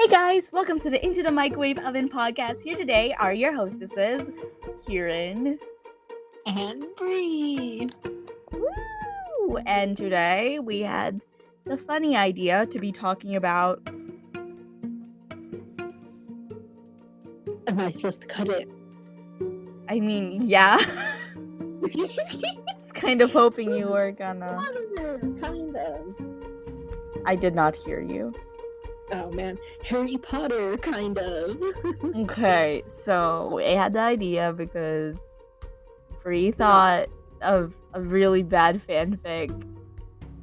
Hey guys, welcome to the Into the Microwave Oven podcast. Here today are your hostesses, Kirann And Bree. Woo! And today we had the funny idea to be talking about. Am I supposed to cut it? I mean, yeah. It's kind of hoping you were gonna. Kind of. I did not hear you. Oh man, Harry Potter, kind of. Okay, so we had the idea because Bree thought of a really bad fanfic.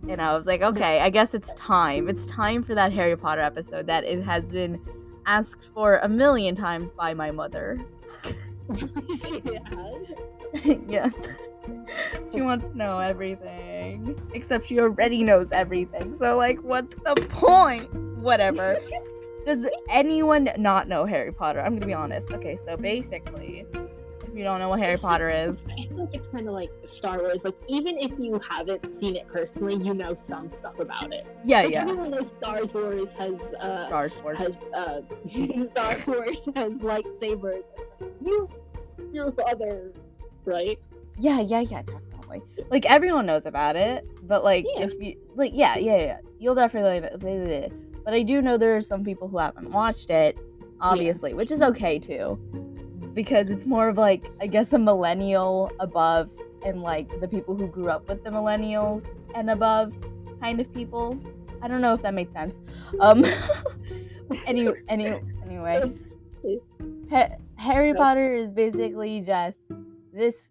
And I was like, okay, I guess it's time. It's time for that Harry Potter episode that it has been asked for 1,000,000 times by my mother. Yes. She wants to know everything. Except she already knows everything. So, like, what's the point? Whatever. Does anyone not know Harry Potter? I'm gonna be honest. Okay, so basically, if you don't know what Harry Potter is, I feel like it's kind of like Star Wars. Like, even if you haven't seen it personally, you know some stuff about it. yeah. Everyone knows Star Wars has Star Wars. Star Wars has lightsabers. Your father, right? Yeah, definitely. Like, everyone knows about it, but, like, if you, like, yeah. You'll definitely know. But I do know there are some people who haven't watched it, obviously, which is okay, too. Because it's more of, like, I guess a millennial above and, like, the people who grew up with the millennials and above kind of people. I don't know if that makes sense. Anyway. Harry Potter is basically just this.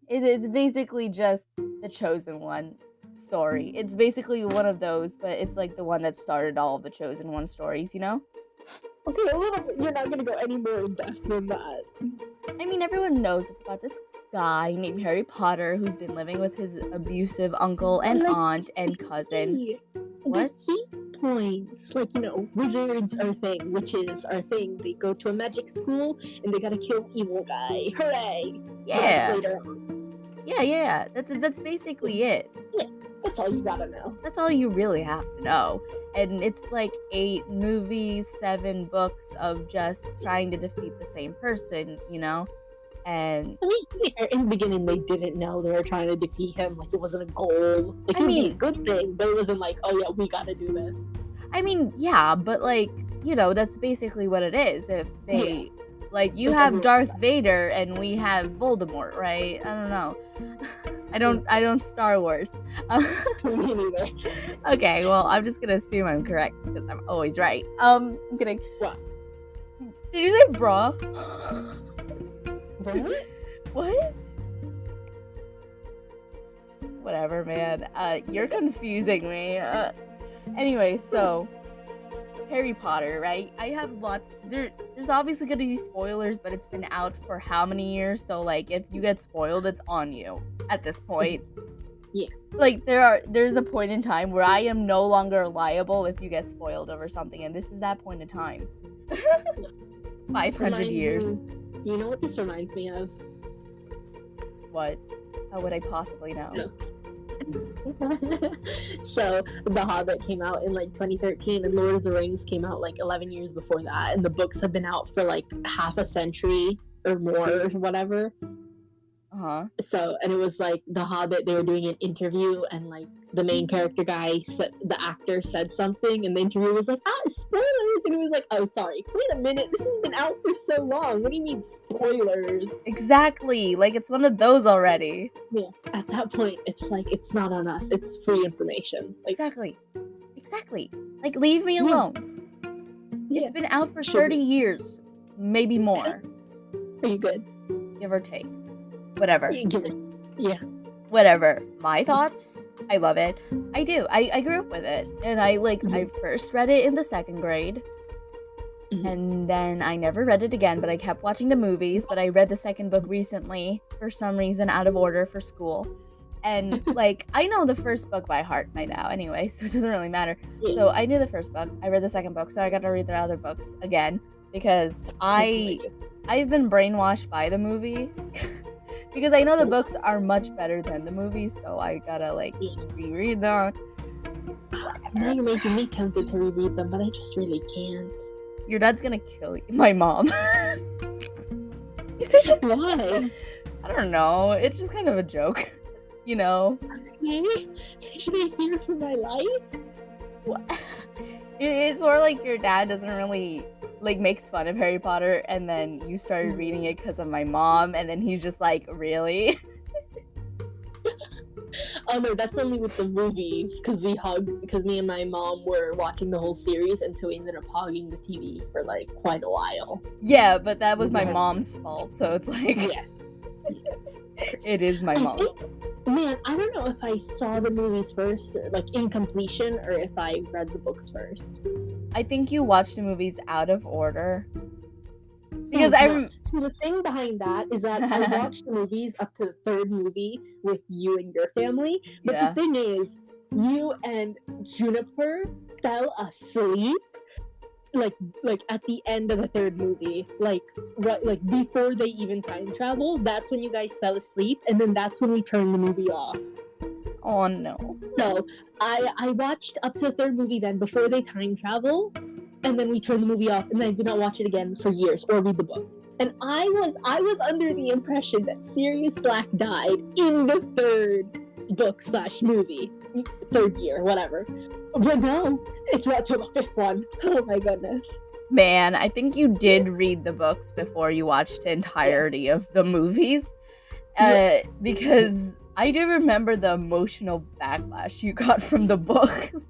It's basically just the Chosen One story. It's basically one of those, but it's like the one that started all of the Chosen One stories, you know? Okay, a little bit. You're not gonna go any more in depth than that. I mean, everyone knows it's about this guy named Harry Potter who's been living with his abusive uncle and aunt and cousin. What? The key points, like, wizards are a thing, witches are a thing. They go to a magic school and they gotta kill evil guy. Hooray! Yeah. Later on. Yeah. That's basically it. Yeah, that's all you gotta know. That's all you really have to know. And it's like 8 movies, 7 books of just trying to defeat the same person, you know? And I mean, in the beginning, they didn't know they were trying to defeat him. Like, it wasn't a goal. Like, it would be a good thing, but it wasn't like, oh yeah, we gotta do this. I mean, yeah, but like, that's basically what it is. If they, like, you have Darth Vader and we have Voldemort, right? I don't know. I don't Star Wars. Me neither. Okay, well, I'm just gonna assume I'm correct because I'm always right. I'm kidding. What? Did you say bra? What? Whatever, man. You're confusing me. Anyway, so Harry Potter, right? I have lots. There's obviously gonna be spoilers, but it's been out for how many years? So, like, if you get spoiled, it's on you at this point. Yeah. Like, there's a point in time where I am no longer liable if you get spoiled over something, and this is that point in time. 500 years. You know what this reminds me of? What? How would I possibly know? No. So, The Hobbit came out in like 2013, and Lord of the Rings came out like 11 years before that, and the books have been out for like half a century or more, or whatever. So, and it was like The Hobbit, they were doing an interview, and like the main character guy the actor said something, and the interviewer was like, spoilers, and he was like, oh, sorry, wait a minute, this has been out for so long, what do you mean spoilers? Exactly, like, it's one of those already. Yeah, at that point, it's like, it's not on us, it's free information. Like, exactly, like, leave me alone. It's been out for 30 years, maybe more. Are you good? Give or take. Whatever. Yeah. Whatever. My thoughts, I love it. I do. I grew up with it. And I first read it in the 2nd grade. Mm-hmm. And then I never read it again, but I kept watching the movies. But I read the 2nd book recently, for some reason, out of order for school. And, like, I know the 1st book by heart by now anyway, so it doesn't really matter. Yeah. So I knew the 1st book. I read the 2nd book, so I got to read the other books again. Because I've been brainwashed by the movie. Because I know the books are much better than the movies, so I gotta, like, reread them. Now you're making me tempted to reread them, but I just really can't. Your dad's gonna kill you. My mom. Why? I don't know. It's just kind of a joke. You know? Okay. Should I fear for my life? What? It's more like your dad doesn't really, like, makes fun of Harry Potter, and then you started reading it because of my mom, and then he's just like, really? Oh no, that's only with the movies, because me and my mom were watching the whole series, and so we ended up hogging the TV for, like, quite a while. Yeah, but that was my mom's fault, so it's like... Yes. Yes. It is my mom's fault. Man, I don't know if I saw the movies first, like, in completion, or if I read the books first. I think you watched the movies out of order. Because So the thing behind that is that I watched the movies up to the third movie with you and your family, but the thing is, you and Juniper fell asleep like at the end of the third movie, like before they even time travel. That's when you guys fell asleep, and then that's when we turned the movie off. Oh no. So I watched up to the third movie then before they time travel, and then we turned the movie off, and then I did not watch it again for years or read the book. And I was under the impression that Sirius Black died in the third book / movie, third year, whatever. But no, it's not till the fifth one. Oh my goodness. Man, I think you did read the books before you watched the entirety of the movies. Because I do remember the emotional backlash you got from the books.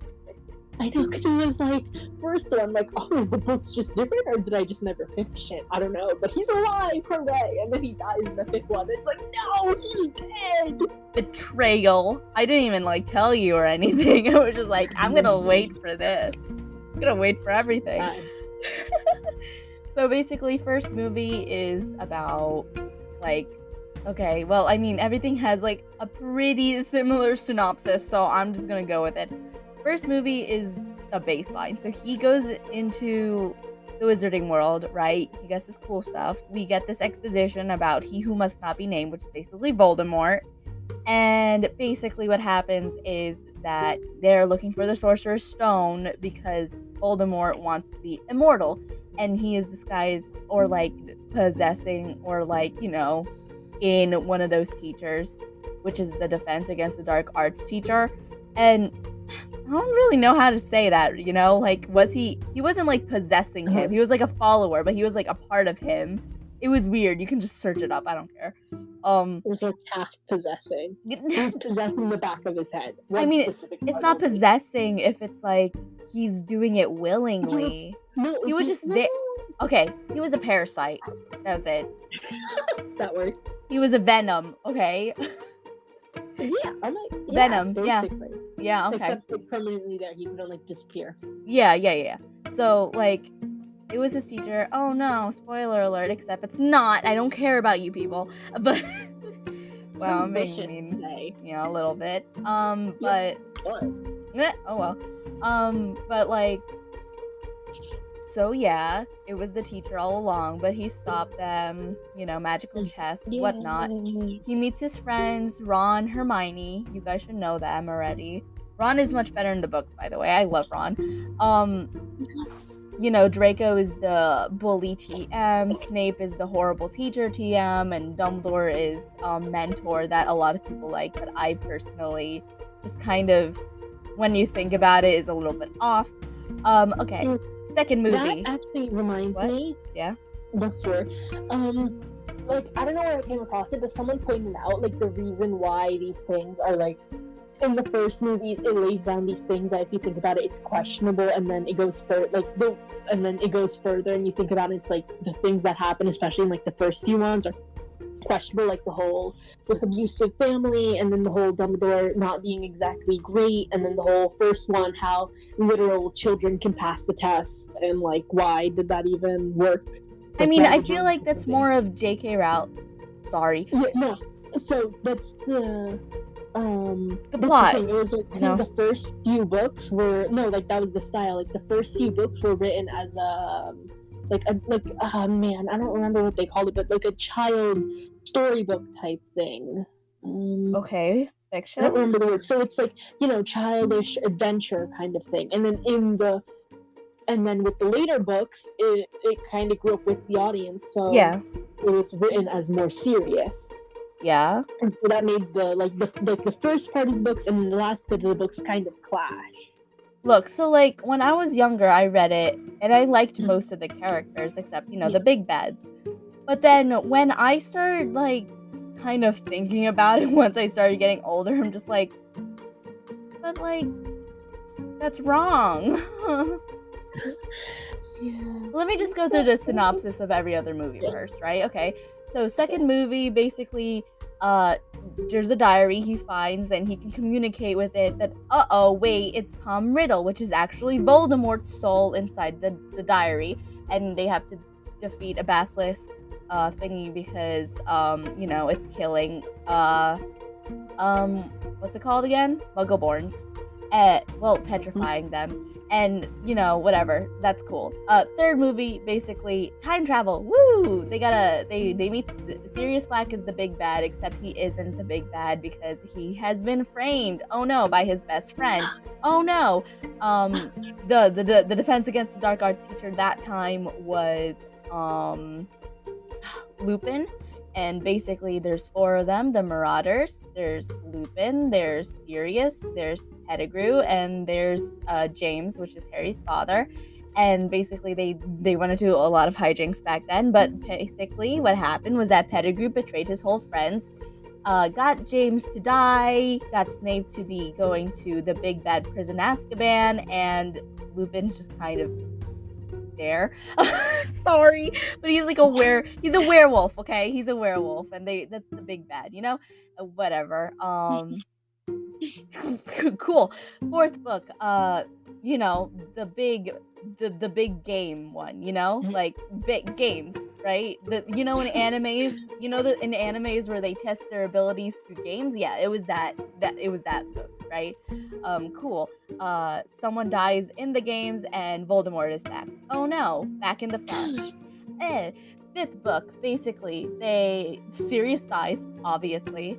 I know, because it was like, first one, like, oh, is the books just different, or did I just never finish it? I don't know, but he's alive, hooray! And then he dies in the fifth one. It's like, no, he's dead! Betrayal. I didn't even, like, tell you or anything. I was just like, I'm gonna wait for this. I'm gonna wait for everything. So basically, first movie is about, like, okay, well, I mean, everything has, like, a pretty similar synopsis, so I'm just gonna go with it. First movie is a baseline. So he goes into the wizarding world, right? He gets this cool stuff. We get this exposition about he who must not be named, which is basically Voldemort. And basically what happens is that they're looking for the Sorcerer's Stone because Voldemort wants to be immortal. And he is disguised or, like, possessing or, like, you know, in one of those teachers, which is the Defense Against the Dark Arts teacher. And I don't really know how to say that, you know? Like, he wasn't, like, possessing him. He was, like, a follower, but he was, like, a part of him. It was weird. You can just search it up. I don't care. It was, like, half possessing. He was possessing the back of his head. I mean, it's not possessing if it's, like, he's doing it willingly. He was just there. Okay, he was a parasite. That was it. That worked. He was a venom, okay? Yeah, Venom, basically. Yeah, okay. Except for permanently there, he would like disappear. Yeah. So, like, it was his teacher. Oh no, spoiler alert, except it's not. I don't care about you people. But wow, I'm making mean. Yeah, a little bit. But oh well. But like, so yeah, it was the teacher all along, but he stopped them, you know, magical chess, whatnot. He meets his friends, Ron, Hermione. You guys should know them already. Ron is much better in the books, by the way. I love Ron. You know, Draco is the bully TM, Snape is the horrible teacher TM, and Dumbledore is a mentor that a lot of people like, but I personally just kind of, when you think about it, is a little bit off. Okay. Second movie. That actually reminds me. Yeah. Before, like, I don't know where I came across it, but someone pointed out, like, the reason why these things are, like, in the first movies, it lays down these things that if you think about it, it's questionable, and then it goes further, and then it goes further, and you think about it, it's like the things that happen, especially in, like, the first few ones, are questionable, like the whole with abusive family, and then the whole Dumbledore not being exactly great, and then the whole first one, how literal children can pass the test, and like, why did that even work? I mean, I feel like that's more of J.K. Rowling. Sorry. Yeah, no. So that's the plot. It was like, I think the first few books were that was the style. Like, the first few books were written as man, I don't remember what they called it, but like a child storybook type thing. Okay, I don't remember the word. So it's like, childish adventure kind of thing. And then with the later books, it kind of grew up with the audience, so Yeah. it was written as more serious. Yeah. And so that made the first part of the books and the last bit of the books kind of clash. Look, so like when I was younger, I read it and I liked most of the characters except, the big bads. But then when I started like kind of thinking about it once I started getting older, I'm just like, but like, that's wrong. Yeah. Let me just go through the synopsis of every other movie first, right? Okay. So second movie, basically, there's a diary he finds and he can communicate with it, but wait, it's Tom Riddle, which is actually Voldemort's soul inside the diary, and they have to defeat a basilisk thingy because it's killing what's it called again? Muggleborns. Petrifying them. And, whatever. That's cool. Third movie, basically, time travel. Woo! They meet Sirius Black is the big bad, except he isn't the big bad because he has been framed. Oh no, by his best friend. Oh no. The defense against the dark arts teacher that time was Lupin. And basically, there's 4 of them, the Marauders, there's Lupin, there's Sirius, there's Pettigrew, and there's James, which is Harry's father. And basically, they went into a lot of hijinks back then, but basically what happened was that Pettigrew betrayed his whole friends, got James to die, got Snape to be going to the big bad prison Azkaban, and Lupin's just kind of there. Sorry, but he's like he's a werewolf, okay? He's a werewolf, and that's the big bad, whatever. Cool. Fourth book, the big game one, like big games, right? In animes where they test their abilities through games. Yeah, it was that book, right? Cool. Someone dies in the games and Voldemort is back. Oh no, back in the flesh. Fifth book, basically, Sirius dies, obviously.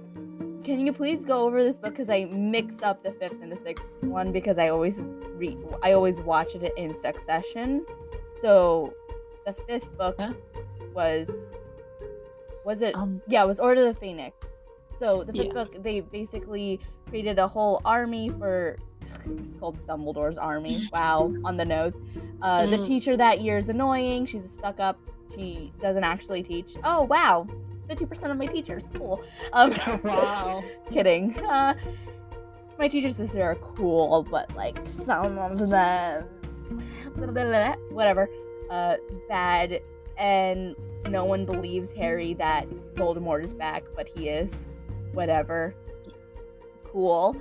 Can you please go over this book because I mix up the 5th and the 6th one because I always watch it in succession. So the 5th book was it? It was Order of the Phoenix. So the 5th book, they basically created a whole army for. It's called Dumbledore's army. Wow, on the nose. The teacher that year is annoying. She's a stuck-up. She doesn't actually teach. Oh wow. 50% of my teachers, cool. Wow. Kidding. My teachers this year are cool, but like some of them, whatever, bad, and no one believes Harry that Voldemort is back, but he is. Whatever. Cool.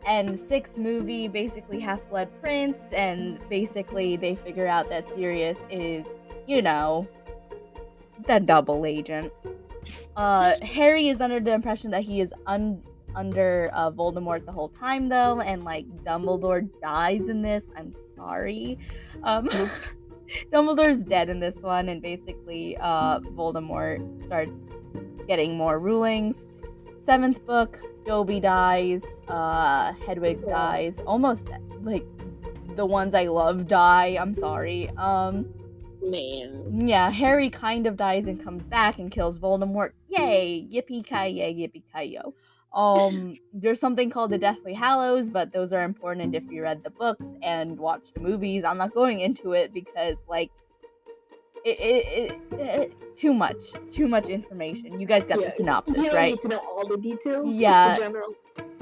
And 6th movie, basically Half-Blood Prince, and basically they figure out that Sirius is, the double agent. Harry is under the impression that he is under Voldemort the whole time, though, and like Dumbledore dies in this. I'm sorry. Dumbledore's dead in this one, and basically Voldemort starts getting more rulings. 7th book, Dobby dies, Hedwig dies, almost like the ones I love die. I'm sorry. Man. Yeah, Harry kind of dies and comes back and kills Voldemort. Yay! Yippee-ki-yay, yippee-ki-yo. There's something called the Deathly Hallows, but those are important if you read the books and watch the movies. I'm not going into it because, like, too much information. You guys got the synopsis, you don't right? need to know all the details. Yeah. Just the general.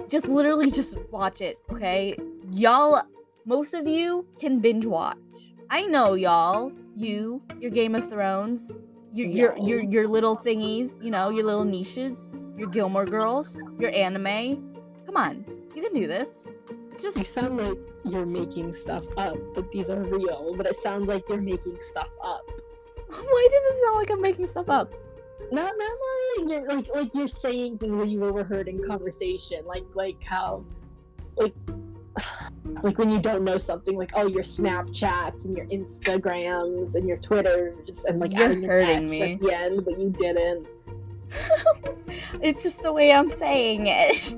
Just literally just watch it, okay? Y'all, most of you can binge watch. I know y'all. Your Game of Thrones, your little thingies, your little niches, your Gilmore Girls, your anime. Come on, you can do this. Just You sound like you're making stuff up, but these are real. But it sounds like you're making stuff up. Why does it sound like I'm making stuff up? Not like you're like you're saying things that you overheard in conversation, like how like when you don't know something, like your Snapchats and your Instagrams and your Twitters and like You're adding an hurting X me. at the end, but you didn't. It's just the way I'm saying it.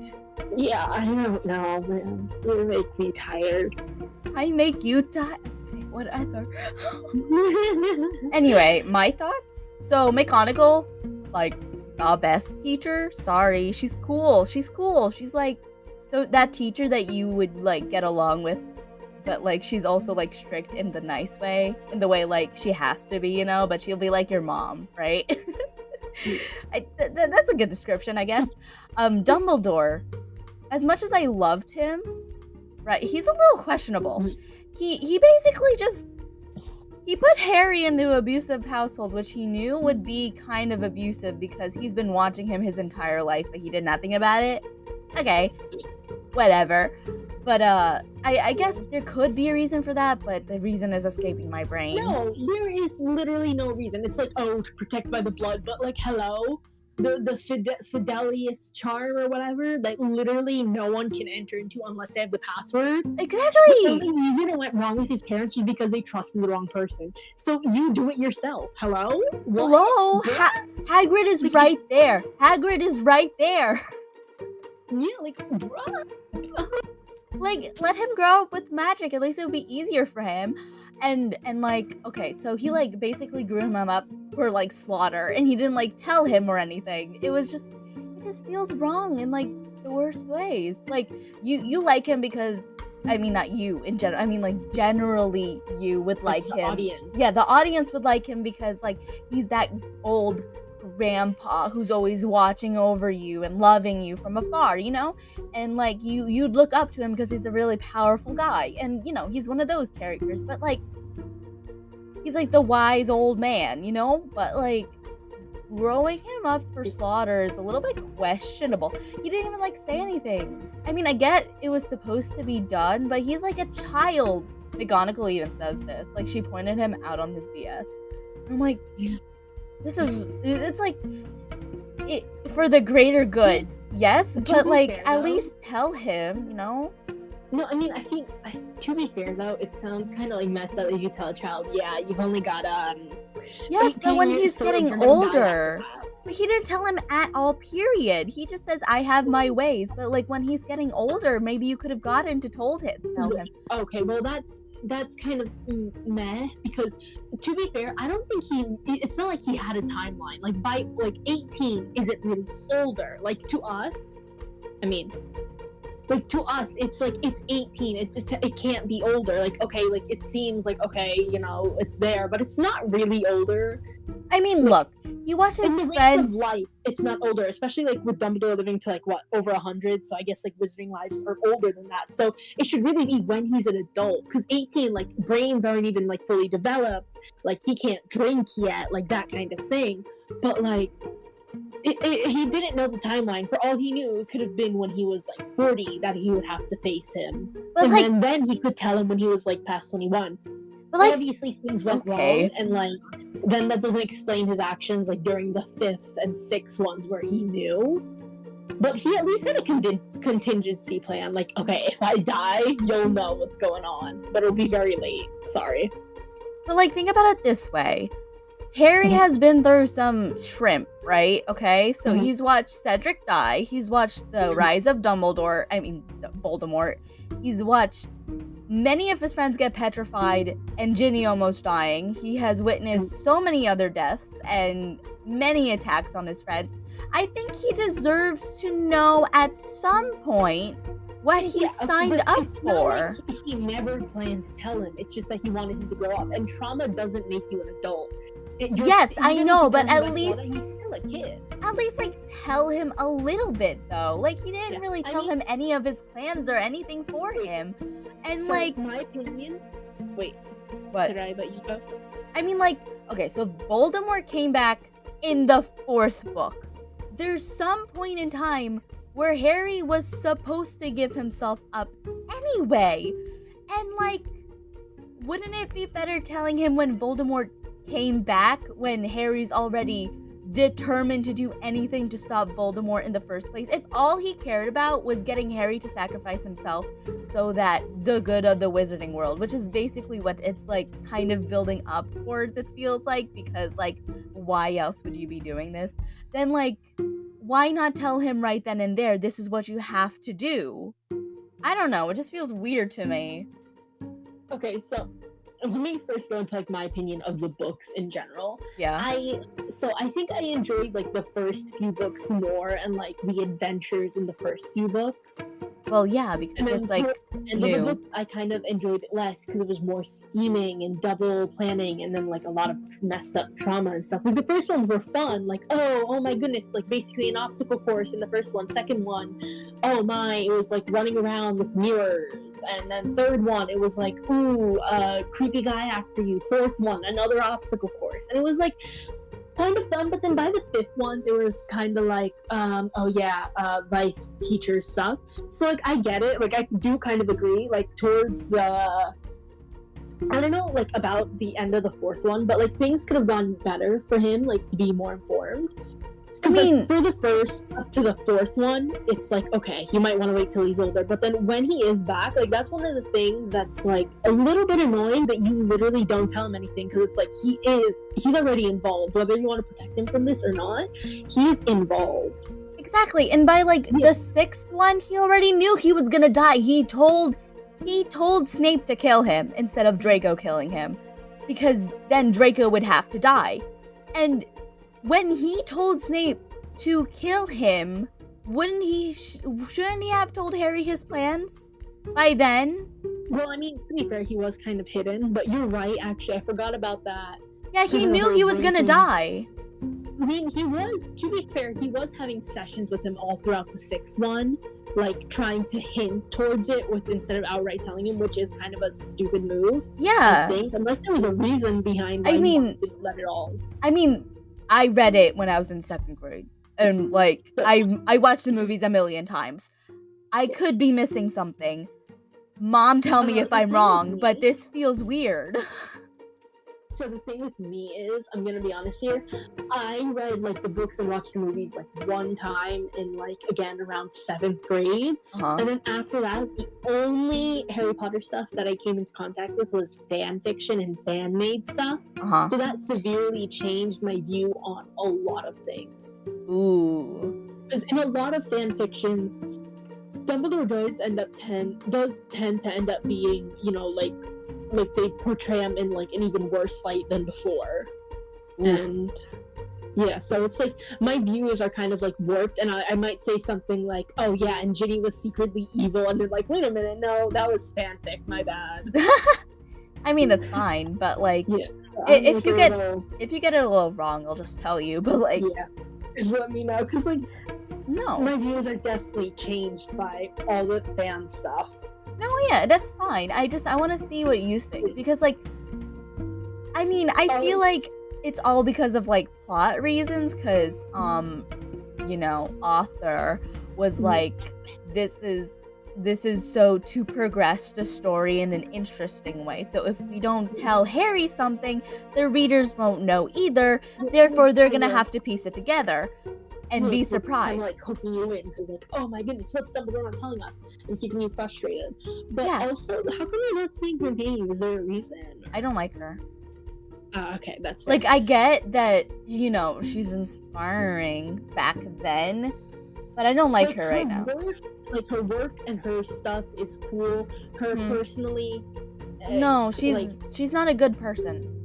Yeah, I don't know, man. You make me tired. I make you tired. Whatever. Anyway, my thoughts. So McGonagall, like the best teacher. Sorry, she's cool. She's cool. She's like that teacher that you would like get along with, but like she's also like strict in the nice way, in the way like she has to be, you know. But she'll be like your mom, right? That's a good description, I guess. Dumbledore. As much as I loved him, right? He's a little questionable. He basically just he put Harry into an abusive household, which he knew would be kind of abusive because he's been watching him his entire life, but he did nothing about it. Okay, whatever. But I guess there could be a reason for that, but the reason is escaping my brain. No, there is literally no reason. It's like, oh, to protect by the blood, but like, hello? The Fidelius charm or whatever that literally no one can enter into unless they have the password. Exactly. The only reason it went wrong with his parents was because they trusted the wrong person. So you do it yourself. Hello? What? Hello? Hagrid is right there. Hagrid is right there. Yeah, like, bruh. Like, let him grow up with magic. At least it would be easier for him. And like, okay, so he like basically grew him up for like slaughter, and he didn't like tell him or anything. It just feels wrong in like the worst ways. Like you like him because, I mean, not you in general. I mean, like generally you would like him. Audience. Yeah, the audience would like him because like he's that old grandpa who's always watching over you and loving you from afar, you know? And like you'd look up to him because he's a really powerful guy, and you know, he's one of those characters. But like he's like the wise old man, you know? But like growing him up for slaughter is a little bit questionable. He didn't even like say anything. I mean, I get it was supposed to be done, but he's like a child. McGonagall even says this. Like, she pointed him out on his BS. And I'm like, it's like it for the greater good, yes, but like fair, at least tell him, you know. No, I mean, I think to be fair though, it sounds kind of like messed up if you tell a child, yeah, you've only got yes, but when he's getting older, but he didn't tell him at all, period. He just says, I have my ways. But like when he's getting older, maybe you could have gotten to tell him. Okay, well that's kind of meh, because to be fair, I don't think it's not like he had a timeline. Like by like 18 isn't really older. Like to us, I mean, like to us, it's like it's 18. It can't be older. Like, okay, like it seems like, okay, you know, it's there, but it's not really older. I mean, like, look, you watch his friends. Of life, it's not older, especially like with Dumbledore living to like what, over 100. So I guess like wizarding lives are older than that. So it should really be when he's an adult, because 18, like brains aren't even like fully developed. Like he can't drink yet, like that kind of thing. But like. He didn't know the timeline. For all he knew, it could have been when he was like 40 that he would have to face him. But and like, then he could tell him when he was like past 21. But like, obviously things went wrong, and like then that doesn't explain his actions like during the 5th and 6th ones where he knew. But he at least had a contingency plan. Like, okay, if I die, you'll know what's going on, but it'll be very late. Sorry. But like, think about it this way. Harry has been through some shrimp, right? Okay, so he's watched Cedric die. He's watched the rise of Dumbledore. I mean, Voldemort. He's watched many of his friends get petrified and Ginny almost dying. He has witnessed so many other deaths and many attacks on his friends. I think he deserves to know at some point what he signed up for. Like he never planned to tell him. It's just that he wanted him to grow up. And trauma doesn't make you an adult. Yes, I know, but at least he's still a kid. At least like tell him a little bit though. Like he didn't really tell him any of his plans or anything for him. And so, like, my opinion. Wait, what? Should I let you go? I mean, like, okay, so Voldemort came back in the 4th book. There's some point in time where Harry was supposed to give himself up anyway. And like, wouldn't it be better telling him when Voldemort came back, when Harry's already determined to do anything to stop Voldemort in the first place? If all he cared about was getting Harry to sacrifice himself so that the good of the wizarding world, which is basically what it's like kind of building up towards, it feels like, because like why else would you be doing this? Then like why not tell him right then and there, this is what you have to do? I don't know, it just feels weird to me. Okay, so let me first go into like my opinion of the books in general. Yeah. I think I enjoyed like the first few books more, and like the adventures in the first few books. Well, yeah, because it's like the book I kind of enjoyed it less because it was more scheming and double planning, and then like a lot of messed up trauma and stuff. Like the first ones were fun, like oh my goodness, like basically an obstacle course in the first one. Second one, oh my, it was like running around with mirrors, and then third one it was like ooh, creepy guy after you. Fourth one, another obstacle course, and it was like kind of fun. But then by the fifth ones it was kind of like life teachers suck. So like I get it, like I do kind of agree, like towards the I don't know, like about the end of the fourth one, but like things could have gone better for him, like to be more informed. Because like, for the first up to the fourth one, it's like, okay, you might want to wait till he's older. But then when he is back, like that's one of the things that's like a little bit annoying, that you literally don't tell him anything, because it's like he's already involved. Whether you want to protect him from this or not, he's involved. Exactly. And by like the sixth one, he already knew he was gonna die. He told Snape to kill him instead of Draco killing him, because then Draco would have to die. And when he told Snape to kill him, shouldn't he have told Harry his plans by then? Well, I mean, to be fair, he was kind of hidden, but you're right, actually, I forgot about that. Yeah, he knew he was gonna die. I mean, to be fair, he was having sessions with him all throughout the sixth one, like trying to hint towards it instead of outright telling him, which is kind of a stupid move. Yeah. I think, unless there was a reason behind why he didn't let it all. I mean, I read it when I was in second grade, and like I watched the movies a million times. I could be missing something. Mom, tell me if I'm wrong, but this feels weird. So the thing with me is, I'm gonna be honest here, I read like the books and watched the movies like one time in like, again, around 7th grade. And then after that, the only Harry Potter stuff that I came into contact with was fan fiction and fan-made stuff. So that severely changed my view on a lot of things. Ooh. Because in a lot of fan fictions, Dumbledore does tend to end up being, you know, like they portray him in like an even worse light than before. And yeah, so it's like my views are kind of like warped, and I might say something like, oh yeah, and Ginny was secretly evil, and they're like, wait a minute, no, that was fanfic, my bad. I mean, that's fine, but like, so if you get it a little wrong, I'll just tell you. But like, just let me know, because like, no, my views are definitely changed by all the fan stuff. No, yeah, that's fine. I want to see what you think, because like, I mean, I feel like it's all because of like plot reasons, because you know, author was like, this is so to progress the story in an interesting way. So if we don't tell Harry something, the readers won't know either. Therefore, they're gonna have to piece it together and be surprised. Kind of like hooking you in, because like, oh my goodness, what's Dumbledore not telling us, and keeping you frustrated. But also, how come you're not saying her name? Is there a reason? I don't like her. Okay, that's fair. Like, I get that, you know, she's inspiring back then, but I don't like her right now. Like, her work and her stuff is cool. Her personally, no, she's not a good person.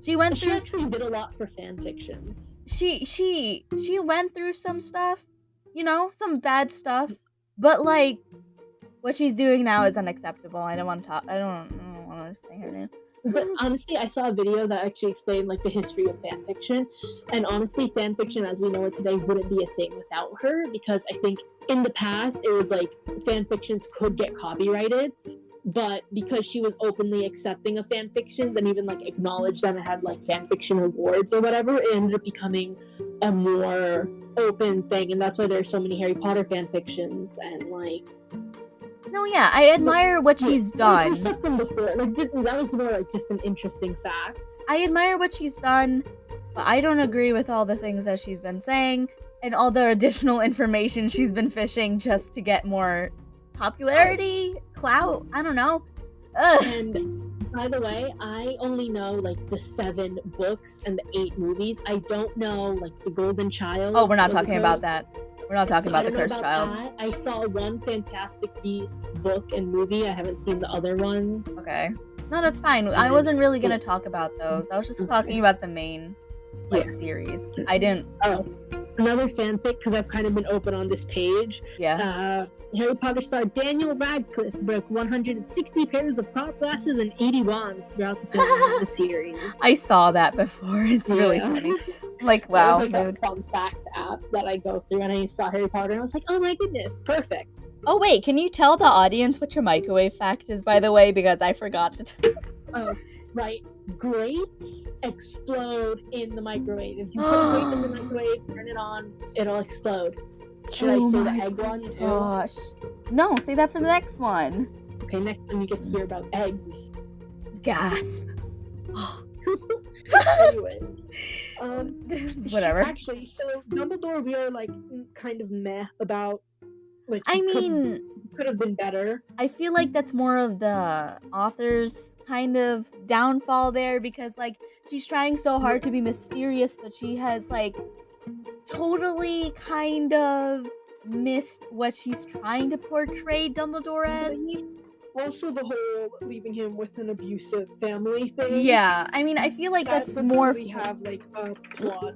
She actually did a lot for fan fictions. She went through some stuff, you know, some bad stuff, but like, what she's doing now is unacceptable. I don't want to say her name. But honestly, I saw a video that actually explained like the history of fanfiction, and honestly, fanfiction as we know it today wouldn't be a thing without her, because I think in the past it was like fanfictions could get copyrighted, but because she was openly accepting of fanfictions and even like acknowledged them and had like fanfiction awards or whatever, it ended up becoming a more open thing, and that's why there's so many Harry Potter fanfictions. And like, no, yeah, I admire what she's done. Stuff from before, like that was more like just an interesting fact. I admire what she's done, but I don't agree with all the things that she's been saying and all the additional information she's been fishing just to get more popularity, clout. I don't know. And By the way, I only know like the 7 books and the 8 movies. I don't know like the Golden Child. Oh, we're not talking about that. We're not talking about the Cursed Child. That. I saw one Fantastic Beasts book and movie. I haven't seen the other one. Okay. No, that's fine. I wasn't really gonna talk about those. I was just talking about the main series. I didn't. Oh, another fanfic because I've kind of been open on this page. Yeah. Harry Potter star Daniel Radcliffe broke 160 pairs of prop glasses and 80 wands throughout the filming of the series. I saw that before. It's really funny. Like, wow. It was like a fun fact app that I go through, and I saw Harry Potter, and I was like, oh my goodness, perfect. Oh wait, can you tell the audience what your microwave fact is, by the way, because I forgot to. Oh, right. Grapes explode in the microwave. If you put a grape in the microwave, turn it on, it'll explode. Should I say the egg one too? Gosh. No, say that for the next one. Okay, next time you get to hear about eggs. Gasp. Anyway. Whatever. Actually, so Dumbledore, we are like kind of meh about. Like, I mean, could have been better. I feel like that's more of the author's kind of downfall there, because like she's trying so hard to be mysterious, but she has like totally kind of missed what she's trying to portray Dumbledore as. Also, the whole leaving him with an abusive family thing. Yeah, I mean, I feel like that's more. We have like a plot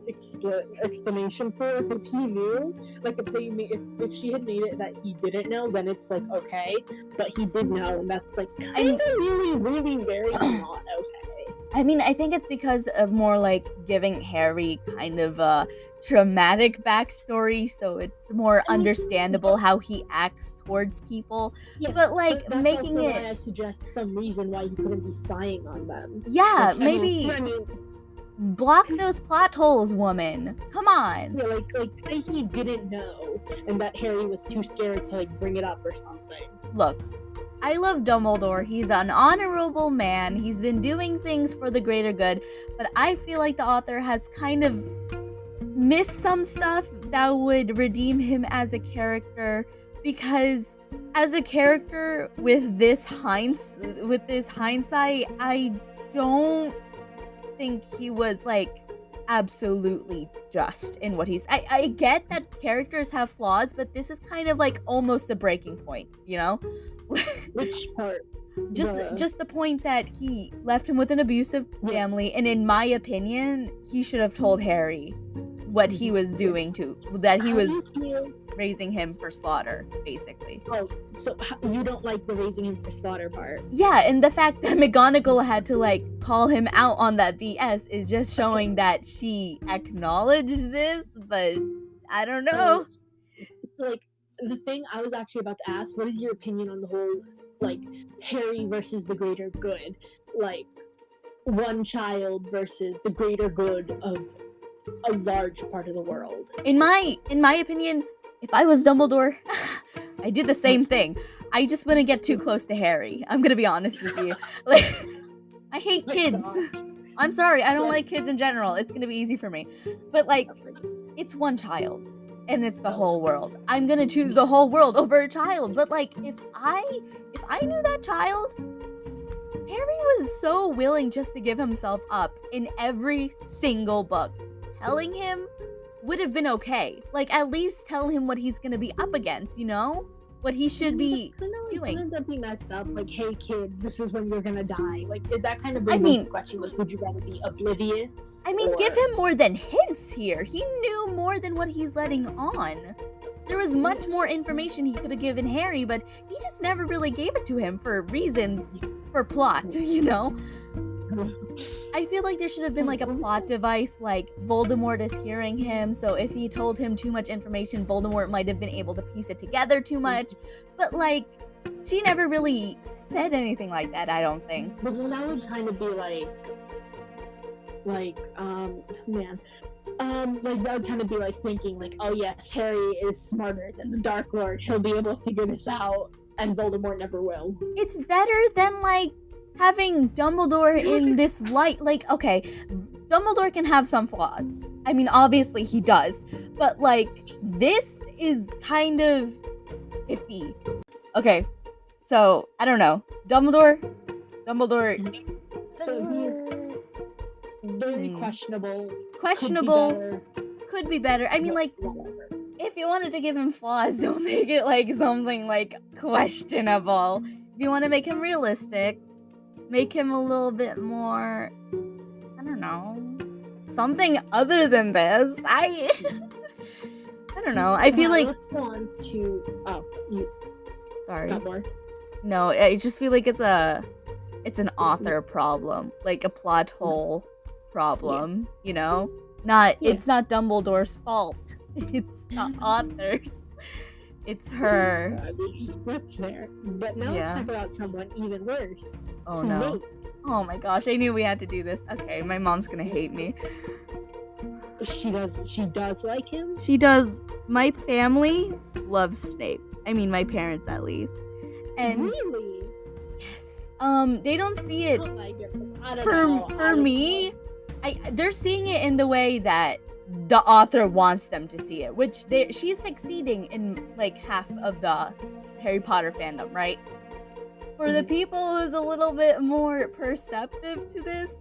explanation for, because he knew. Like if she had made it that he didn't know, then it's like okay, but he did know, and that's like kind of really very not okay. I mean, I think it's because of more like giving Harry kind of a traumatic backstory, so it's more understandable how he acts towards people. Yeah, but like that's making also it. Why I suggest some reason why you couldn't be spying on them. Yeah, Which, maybe block those plot holes, woman. Come on. Yeah, like say he didn't know, and that Harry was too scared to like bring it up or something. Look. I love Dumbledore. He's an honorable man. He's been doing things for the greater good, but I feel like the author has kind of missed some stuff that would redeem him as a character, because as a character with this hindsight, I don't think he was like absolutely just in what he's. I get that characters have flaws, but this is kind of like almost a breaking point, you know? Which part? Just the point that he left him with an abusive family, and in my opinion, he should have told Harry what he was doing that he was raising him for slaughter, basically. Oh, so you don't like the raising him for slaughter part? Yeah, and the fact that McGonagall had to like call him out on that BS is just showing that she acknowledged this, but I don't know. It's like the thing I was actually about to ask, what is your opinion on the whole like Harry versus the greater good, like one child versus the greater good of a large part of the world? In my opinion, if I was Dumbledore, I do the same thing. I just wouldn't get too close to Harry. I'm gonna be honest with you. Like, I hate kids. I'm sorry, I don't like kids in general. It's gonna be easy for me. But like, it's one child. And it's the whole world. I'm gonna choose the whole world over a child. But like, if I knew that child, Harry was so willing just to give himself up in every single book. Telling him would have been okay. Like, at least tell him what he's gonna be up against, you know? What he should be doing. Wouldn't that be messed up? Like, hey kid, this is when you're gonna die. Like, that kind of brings the question, like, would you rather be oblivious? I mean, give him more than hints here. He knew more than what he's letting on. There was much more information he could have given Harry, but he just never really gave it to him for reasons, for plot, you know? I feel like there should have been like a plot device, like Voldemort is hearing him, so if he told him too much information, Voldemort might have been able to piece it together too much. But like, she never really said anything like that, I don't think. But then that would kind of be like that would kind of be like thinking like, oh yes, Harry is smarter than the Dark Lord. He'll be able to figure this out, and Voldemort never will. It's better than like having Dumbledore in this light. Like, okay, Dumbledore can have some flaws. I mean, obviously he does. But, like, this is kind of iffy. Okay, so, I don't know. Dumbledore, Dumbledore. So he's very questionable. Questionable. Could be better. I mean, like, whatever. if you wanted to give him flaws, don't make it like something like questionable. If you want to make him realistic, make him a little bit more, I don't know, something other than this. I don't know. I feel like. Want to? Oh, you. Sorry. Got more? No, I just feel like it's an author problem, like a plot hole problem. You know, it's not Dumbledore's fault. It's the author's. It's her. That's fair. But now let's talk about someone even worse. Oh no. Oh my gosh, I knew we had to do this. Okay, my mom's gonna hate me. She does like him? She does. My family loves Snape. I mean, my parents at least. And really? Yes. They don't see it. Oh my goodness. I don't know. For me, they're seeing it in the way that the author wants them to see it, which she's succeeding in like half of the Harry Potter fandom, right? For the people who's a little bit more perceptive to this,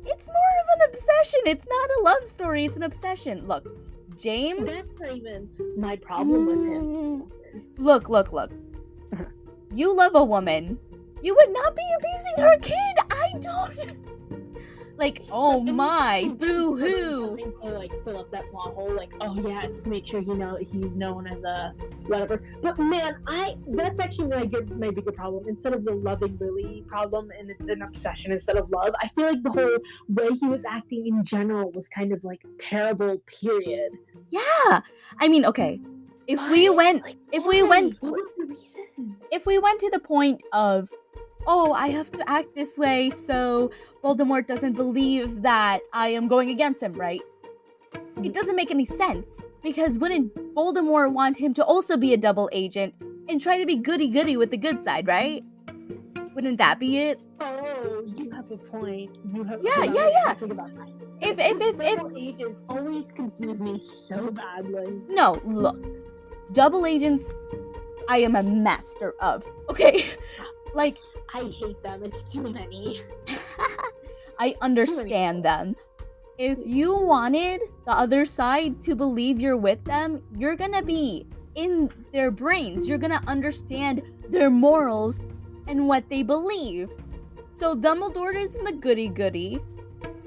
it's more of an obsession. It's not a love story, it's an obsession. Look, James. That's not even my problem with him. Look. You love a woman. You would not be abusing her kid. I don't. Like, oh my, boo-hoo. Something to like fill up that plot hole, like, oh yeah, it's to make sure he's known as a whatever. But man, that's actually my bigger problem. Instead of the loving Lily problem, and it's an obsession instead of love, I feel like the whole way he was acting in general was kind of like terrible, period. Yeah. I mean, okay. What was the reason? If we went to the point of, oh, I have to act this way so Voldemort doesn't believe that I am going against him, right? It doesn't make any sense, because wouldn't Voldemort want him to also be a double agent and try to be goody-goody with the good side, right? Wouldn't that be it? Oh, you have a point. Yeah. Think about that. If double agents always confuse me so badly. No, look. Double agents, I am a master of. Okay? Like, I hate them. It's too many. I understand them. If you wanted the other side to believe you're with them, you're gonna be in their brains. You're gonna understand their morals and what they believe. So Dumbledore isn't the goody-goody.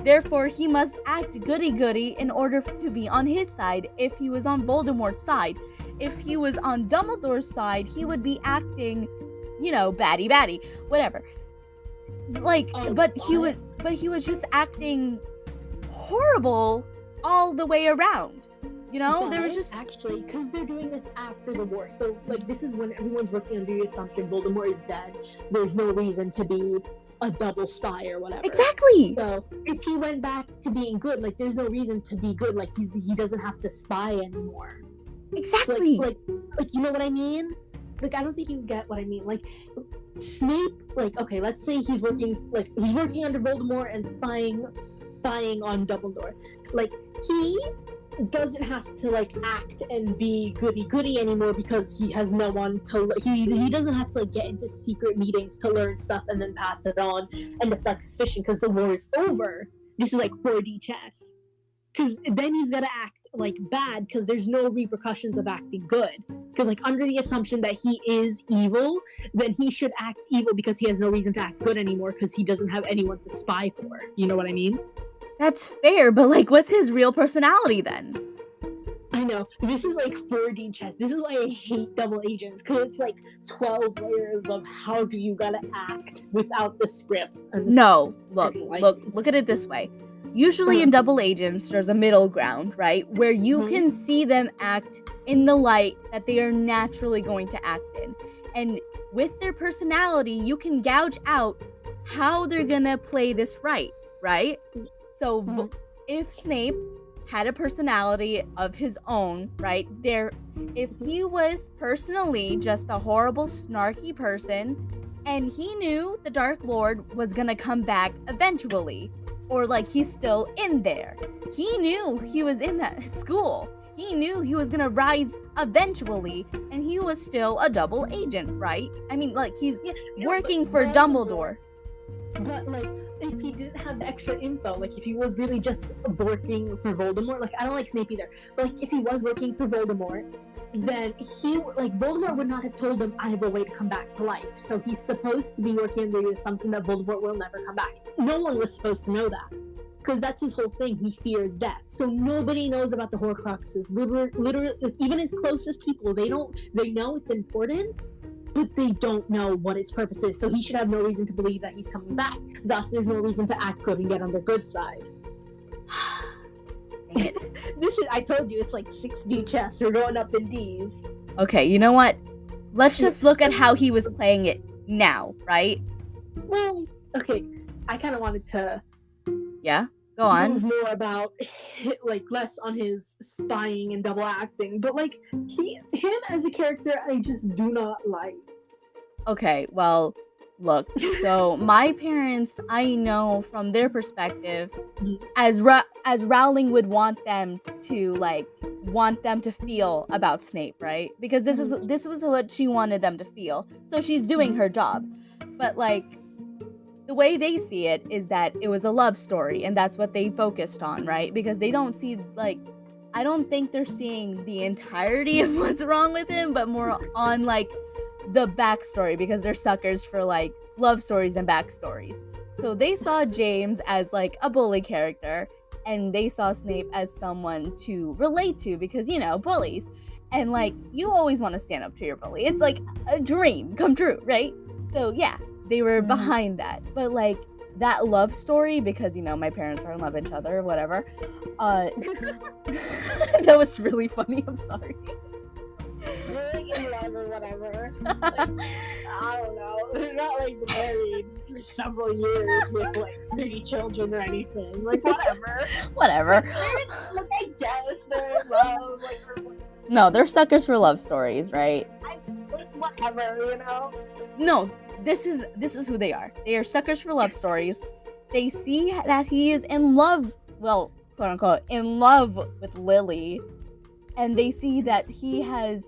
Therefore, he must act goody-goody in order to be on his side if he was on Voldemort's side. If he was on Dumbledore's side, he would be acting, baddie, whatever. Like, but he was just acting horrible all the way around. There was just actually, because they're doing this after the war. So, like, this is when everyone's working under the assumption Voldemort is dead. There's no reason to be a double spy or whatever. Exactly. So if he went back to being good, like, there's no reason to be good. Like, he doesn't have to spy anymore. Exactly. So, like, you know what I mean? Like, I don't think you get what I mean. Like, Snape, like, okay, let's say he's working under Voldemort and spying on Dumbledore. Like, he doesn't have to, like, act and be goody-goody anymore because he has no one to... He doesn't have to, like, get into secret meetings to learn stuff and then pass it on. And it's, like, suspicion because the war is over. This is, like, 4D chess. Because then he's gotta act, like, bad because there's no repercussions of acting good. Because, like, under the assumption that he is evil, then he should act evil because he has no reason to act good anymore because he doesn't have anyone to spy for. You know what I mean? That's fair, but, like, what's his real personality then? I know. This is, like, 4D chess. This is why I hate double agents, because it's, like, 12 layers of how do you gotta act without the script. No, look at it this way. Usually in double agents, there's a middle ground, right? Where you can see them act in the light that they are naturally going to act in. And with their personality, you can gouge out how they're gonna play this right? So if Snape had a personality of his own, right? If he was personally just a horrible, snarky person, and he knew the Dark Lord was gonna come back eventually, or like he's still in there. He knew he was in that school. He knew he was gonna rise eventually, and he was still a double agent, right? I mean, like, he's working for Dumbledore. But like, if he didn't have the extra info, like if he was really just working for Voldemort, like I don't like Snape either, but like if he was working for Voldemort, then Voldemort would not have told him, I have a way to come back to life. So he's supposed to be working under something that Voldemort will never come back. No one was supposed to know that, because that's his whole thing. He fears death. So nobody knows about the Horcruxes. Literally, even his closest people, they know it's important, but they don't know what its purpose is. So he should have no reason to believe that he's coming back. Thus, there's no reason to act good and get on their good side. I told you, it's like 6D chess. We're going up in Ds. Okay, you know what? Let's just look at how he was playing it now, right? Well, okay. I kind of wanted to... Yeah? Go on. Move more about, like, less on his spying and double acting, but like him as a character, I just do not like. Okay, well, look. So my parents, I know from their perspective, as Rowling would want them to feel about Snape, right? Because this was what she wanted them to feel. So she's doing her job, but like, the way they see it is that it was a love story, and that's what they focused on, right? Because they don't see, like, I don't think they're seeing the entirety of what's wrong with him, but more on, like, the backstory, because they're suckers for, like, love stories and backstories. So they saw James as, like, a bully character, and they saw Snape as someone to relate to, because, you know, bullies. And, like, you always want to stand up to your bully. It's, like, a dream come true, right? So, yeah. They were behind that, but like that love story, because you know my parents are in love with each other or whatever. That was really funny. I'm sorry. Really in love or whatever. Like, I don't know. They're not like married for several years with like 3 children or anything. Like whatever. Whatever. Like I guess they're in love. Like no, they're suckers for love stories, right? Whatever, you know. No. This is who they are. They are suckers for love stories. They see that he is in love, well, quote unquote, in love with Lily. And they see that he has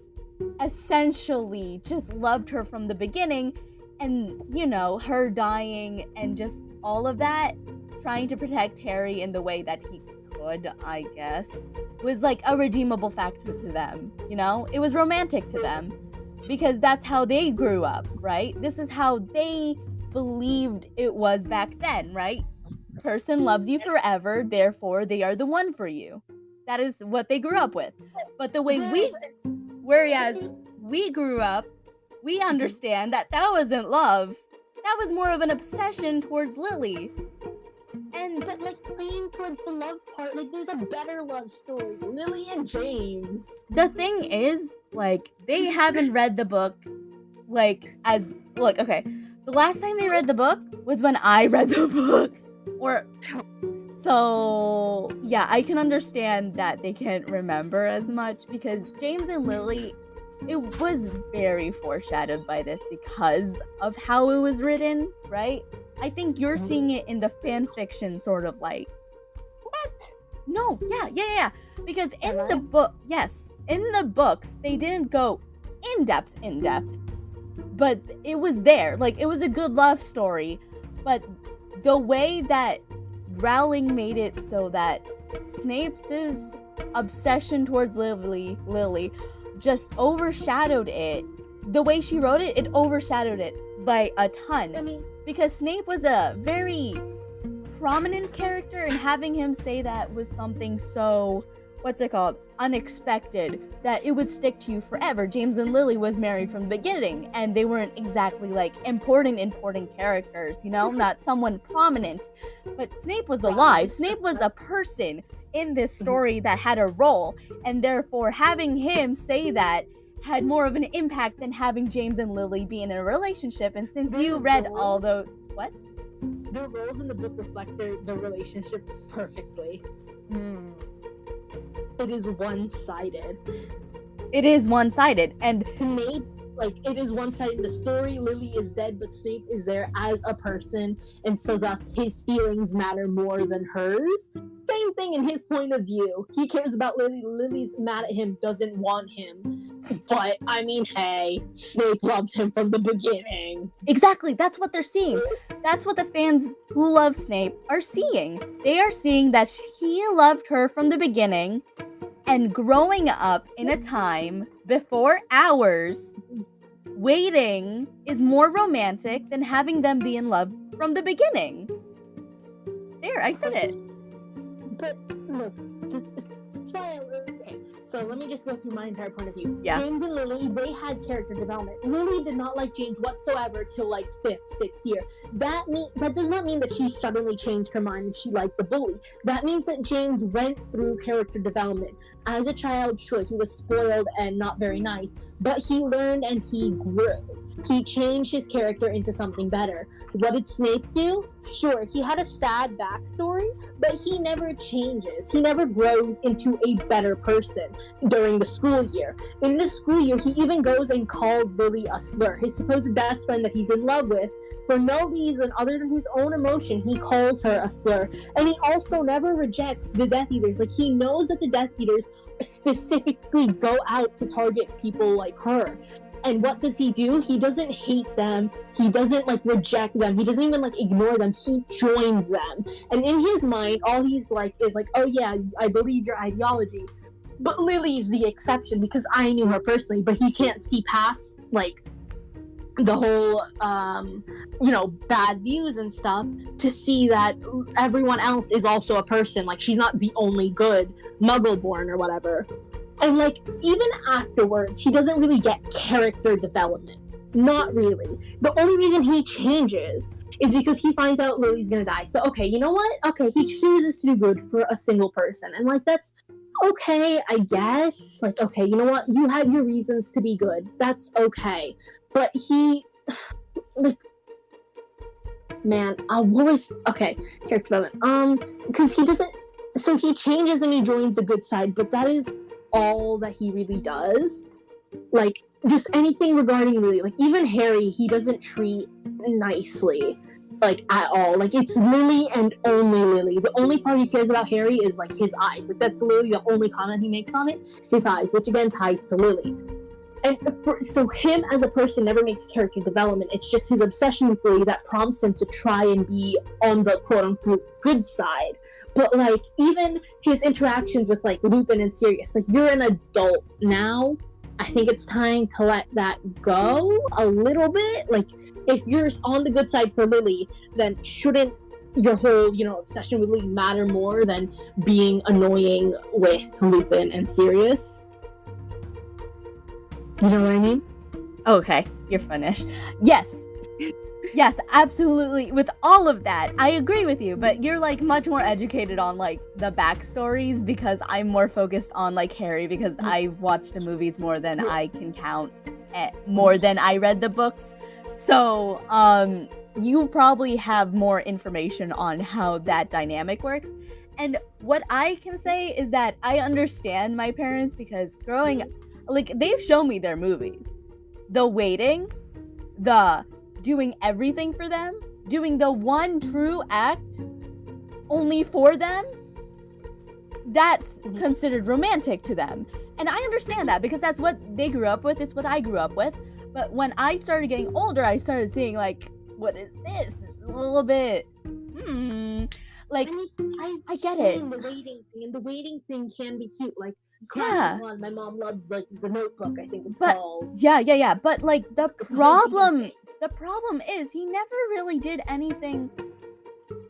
essentially just loved her from the beginning. And, you know, her dying and just all of that, trying to protect Harry in the way that he could, I guess, was like a redeemable factor to them. You know? It was romantic to them. Because that's how they grew up, right? This is how they believed it was back then, right? Person loves you forever, therefore they are the one for you. That is what they grew up with. But the way whereas we grew up, we understand that wasn't love. That was more of an obsession towards Lily. But like playing towards the love part, like there's a better love story. Lily and James. The thing is, like, they haven't read the book, like, okay. The last time they read the book was when I read the book. So, yeah, I can understand that they can't remember as much, because James and Lily, it was very foreshadowed by this because of how it was written, right? I think you're seeing it in the fan fiction sort of light. What? No, yeah. Because in the book, yes, in the books, they didn't go in depth, but it was there. Like, it was a good love story, but the way that Rowling made it so that Snape's obsession towards Lily just overshadowed it. The way she wrote it, it overshadowed it by a ton. I mean, because Snape was a very prominent character, and having him say that was something so, unexpected, that it would stick to you forever. James and Lily was married from the beginning, and they weren't exactly, like, important characters, you know? Not someone prominent. But Snape was alive. Snape was a person in this story that had a role, and therefore having him say that had more of an impact than having James and Lily be in a relationship. And since you read all those... What? The roles in the book reflect their relationship perfectly. It is one-sided. It is one-sided, and... Snape, like, it is one-sided. The story, Lily is dead, but Snape is there as a person, and so thus his feelings matter more than hers. Same thing in his point of view. He cares about Lily. Lily's mad at him, doesn't want him. But, I mean, hey, Snape loves him from the beginning. Exactly, that's what they're seeing. That's what the fans who love Snape are seeing. They are seeing that he loved her from the beginning, and growing up in a time before ours, waiting is more romantic than having them be in love from the beginning. There, I said it. But look, that's why okay, so let me just go through my entire point of view. Yeah. James and Lily, they had character development. Lily did not like James whatsoever till like 5th, 6th year. That does not mean that she suddenly changed her mind and she liked the bully. That means that James went through character development. As a child, sure, he was spoiled and not very nice, but he learned and he grew. He changed his character into something better. What did Snape do? Sure, he had a sad backstory, but he never changes. He never grows into a better person during the school year. In the school year, he even goes and calls Lily a slur. His supposed best friend that he's in love with, for no reason other than his own emotion, he calls her a slur. And he also never rejects the Death Eaters. Like, he knows that the Death Eaters specifically go out to target people like her. And what does he do? He doesn't hate them. He doesn't like reject them. He doesn't even like ignore them. He joins them. And in his mind, all he's like is like, oh yeah, I believe your ideology. But Lily's the exception because I knew her personally, but he can't see past like the whole bad views and stuff to see that everyone else is also a person. Like, she's not the only good muggle born or whatever. And like, even afterwards, he doesn't really get character development. Not really. The only reason he changes is because he finds out Lily's gonna die. So okay, you know what? Okay, he chooses to do good for a single person. And like, that's okay, I guess. Like, okay, you know what? You have your reasons to be good. That's okay. But he, like, man, what was, okay, character development. Because he doesn't, so he changes and he joins the good side, but that is all that he really does. Like, just anything regarding Lily, like, even Harry, he doesn't treat nicely, like, at all. Like, it's Lily and only Lily. The only part he cares about Harry is, like, his eyes. Like, that's literally the only comment he makes on it, his eyes, which again ties to Lily. And so him as a person never makes character development. It's just his obsession with Lily that prompts him to try and be on the quote-unquote good side. But, like, even his interactions with, like, Lupin and Sirius, like, you're an adult now. I think it's time to let that go a little bit. Like, if you're on the good side for Lily, then shouldn't your whole, obsession with Lily matter more than being annoying with Lupin and Sirius? You know what I mean? Okay, you're finished. Yes. Yes, absolutely. With all of that, I agree with you, but you're, like, much more educated on, like, the backstories because I'm more focused on, like, Harry because I've watched the movies more than I can count, more than I read the books. So, you probably have more information on how that dynamic works. And what I can say is that I understand my parents because growing up, like, they've shown me their movies. The waiting, the doing everything for them, doing the one true act only for them, that's considered romantic to them. And I understand that because that's what they grew up with, it's what I grew up with. But when I started getting older, I started seeing, like, what is this? This is a little bit, like, I get it. The waiting thing, and the waiting thing can be cute. Like, yeah. One, my mom loves, like, The Notebook, I think it's but, called. Yeah. But, like, the problem is he never really did anything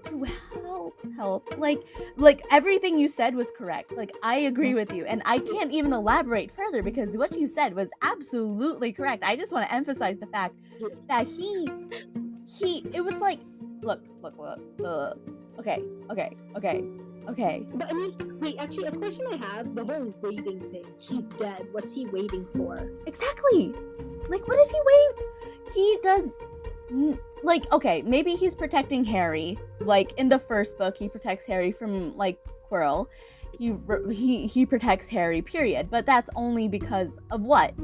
to help. Like everything you said was correct. Like, I agree with you, and I can't even elaborate further because what you said was absolutely correct. I just want to emphasize the fact that it was like, look. Okay. But I mean, wait, actually, a question I have, the whole waiting thing. She's dead. What's he waiting for? Exactly. Like, what is he waiting? He does, like, okay, maybe he's protecting Harry. Like, in the first book, he protects Harry from, like, Quirrell. He protects Harry, period. But that's only because of what?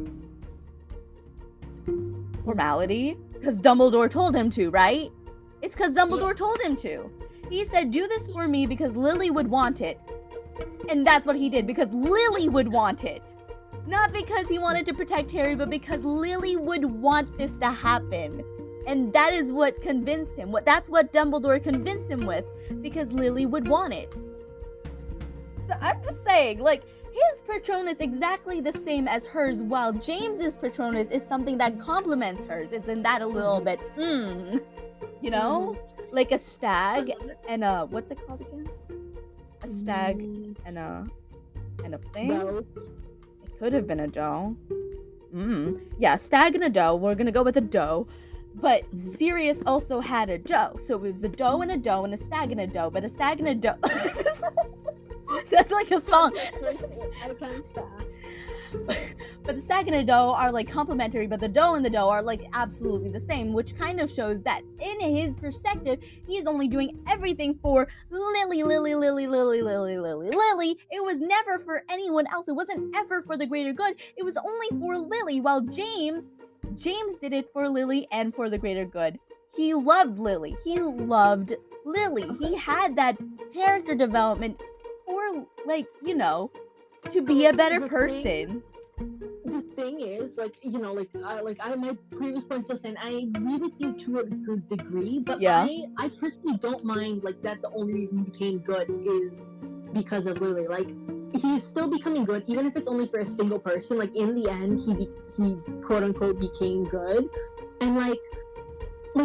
Formality? Because Dumbledore told him to, right? It's because Dumbledore told him to. He said, do this for me because Lily would want it. And that's what he did, because Lily would want it. Not because he wanted to protect Harry, but because Lily would want this to happen. And that is what convinced him. That's what Dumbledore convinced him with, because Lily would want it. So I'm just saying, like, his Patronus exactly the same as hers, while James's Patronus is something that complements hers. Isn't that a little bit, you know? Like a stag and a, what's it called again? A stag and a thing? No. It could have been a doe. Yeah, stag and a doe. We're gonna go with a doe. But Sirius also had a doe. So it was a doe and a stag and a doe. But a stag and a doe. That's like a song. But the stag and the doe are like complementary, but the doe and the doe are like absolutely the same, which kind of shows that in his perspective, he's only doing everything for Lily. It was never for anyone else. It wasn't ever for the greater good. It was only for Lily, while James did it for Lily and for the greater good. He loved Lily. He loved Lily. He had that character development for, like, you know, to be a better person. The thing is, like, you know, my previous points are saying I agree with you to a good degree, but yeah. I personally don't mind, like, that the only reason he became good is because of Lily. Like, he's still becoming good, even if it's only for a single person. Like, in the end, he quote unquote became good, and like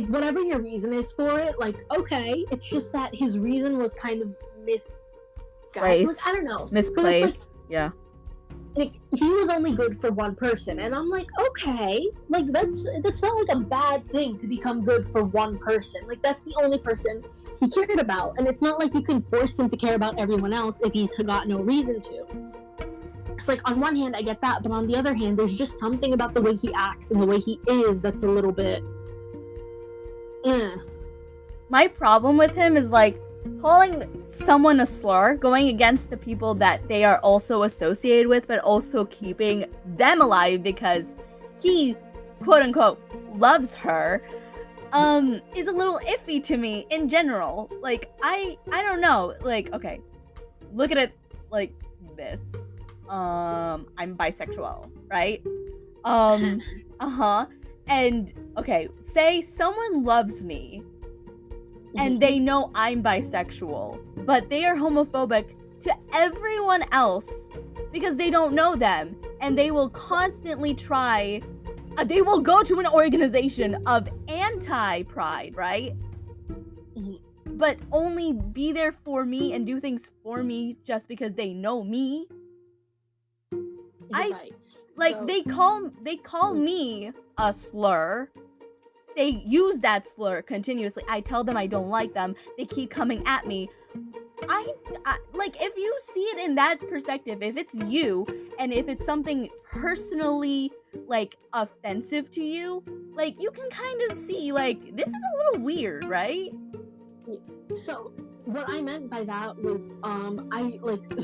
whatever your reason is for it, like, okay, it's just that his reason was kind of misplaced. I don't know, misplaced. Like, yeah. Like, he was only good for one person, and I'm like, okay, like, that's not like a bad thing to become good for one person. Like, that's the only person he cared about, and it's not like you can force him to care about everyone else if he's got no reason to. It's like, on one hand, I get that, but on the other hand, there's just something about the way he acts and the way he is that's a little bit My problem with him is, like, calling someone a slur, going against the people that they are also associated with, but also keeping them alive because he, quote unquote, loves her, is a little iffy to me in general. Like, I don't know. Like, okay, look at it like this. I'm bisexual, right? And, okay, say someone loves me, and they know I'm bisexual, but they are homophobic to everyone else because they don't know them, and they will constantly try, they will go to an organization of anti-pride, right? But only be there for me and do things for me just because they know me. They call me a slur. They use that slur continuously. I tell them I don't like them. They keep coming at me. I like, if you see it in that perspective, if it's you, and if it's something personally, like, offensive to you, like, you can kind of see, like, this is a little weird, right? So, what I meant by that was,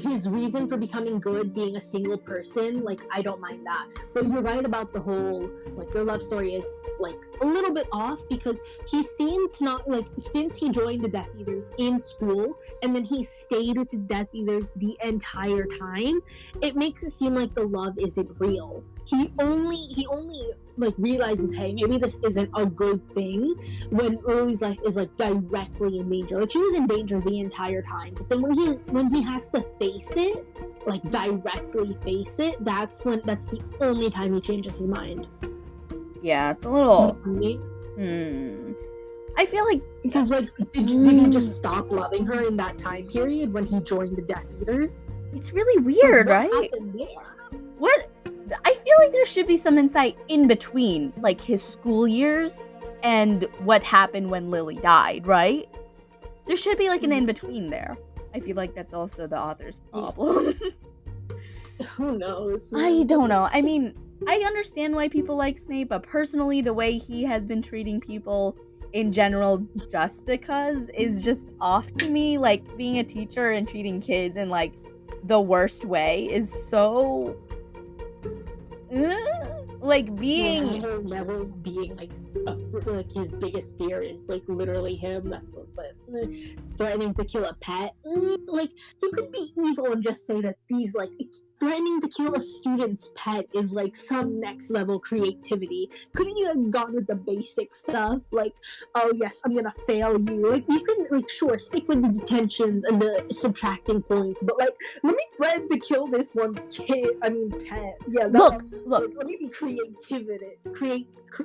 his reason for becoming good being a single person, like, I don't mind that. But you're right about the whole, like, their love story is, like, a little bit off, because he seemed to not, like, since he joined the Death Eaters in school, and then he stayed with the Death Eaters the entire time, it makes it seem like the love isn't real. He only like, realizes, hey, maybe this isn't a good thing when Lily's life is, like, directly in danger. Like, she was in danger the entire time, but then when he has to face it, like, directly face it, that's the only time he changes his mind. Yeah, it's a little I feel like, because, like, did he just stop loving her in that time period when he joined the Death Eaters? It's really weird, right? What? I feel like there should be some insight in between, like, his school years and what happened when Lily died, right? There should be, like, an in-between there. I feel like that's also the author's problem. Who knows? I don't know. I mean, I understand why people like Snape, but personally, the way he has been treating people in general just because is just off to me. Like, being a teacher and treating kids in, like, the worst way is so... like, being level being like his biggest fear is, like, literally him. That's what, threatening to kill a pet. Like, you could be evil and just say that these, like, threatening to kill a student's pet is like some next level creativity. Couldn't you have gone with the basic stuff? Like, oh yes, I'm gonna fail you. Like, you can, like, sure, stick with the detentions and the subtracting points, but like, let me threaten to kill this one's pet. Yeah, Look. Like, let me be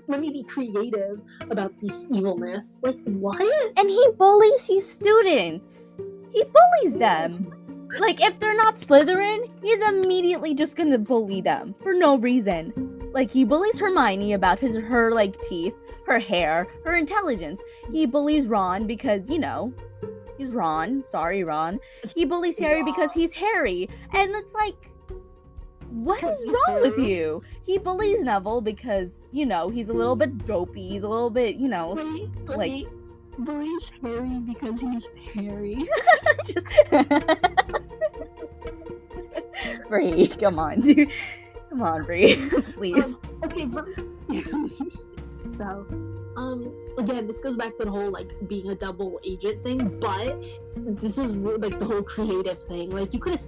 let me be creative about this evilness. Like, what? And he bullies his students. He bullies them. Like, if they're not Slytherin, he's immediately just gonna bully them for no reason. Like, he bullies Hermione about her like, teeth, her hair, her intelligence. He bullies Ron because, you know, he's Ron. Sorry, Ron. He bullies Harry because he's Harry. And it's like, what is wrong with you? He bullies Neville because, you know, he's a little bit dopey. He's a little bit, you know, like... Bullies Harry because he's Harry. Bree, come on, dude. Come on, Bree, please. Okay, but so, again, this goes back to the whole like being a double agent thing, but this is like the whole creative thing. Like, you could have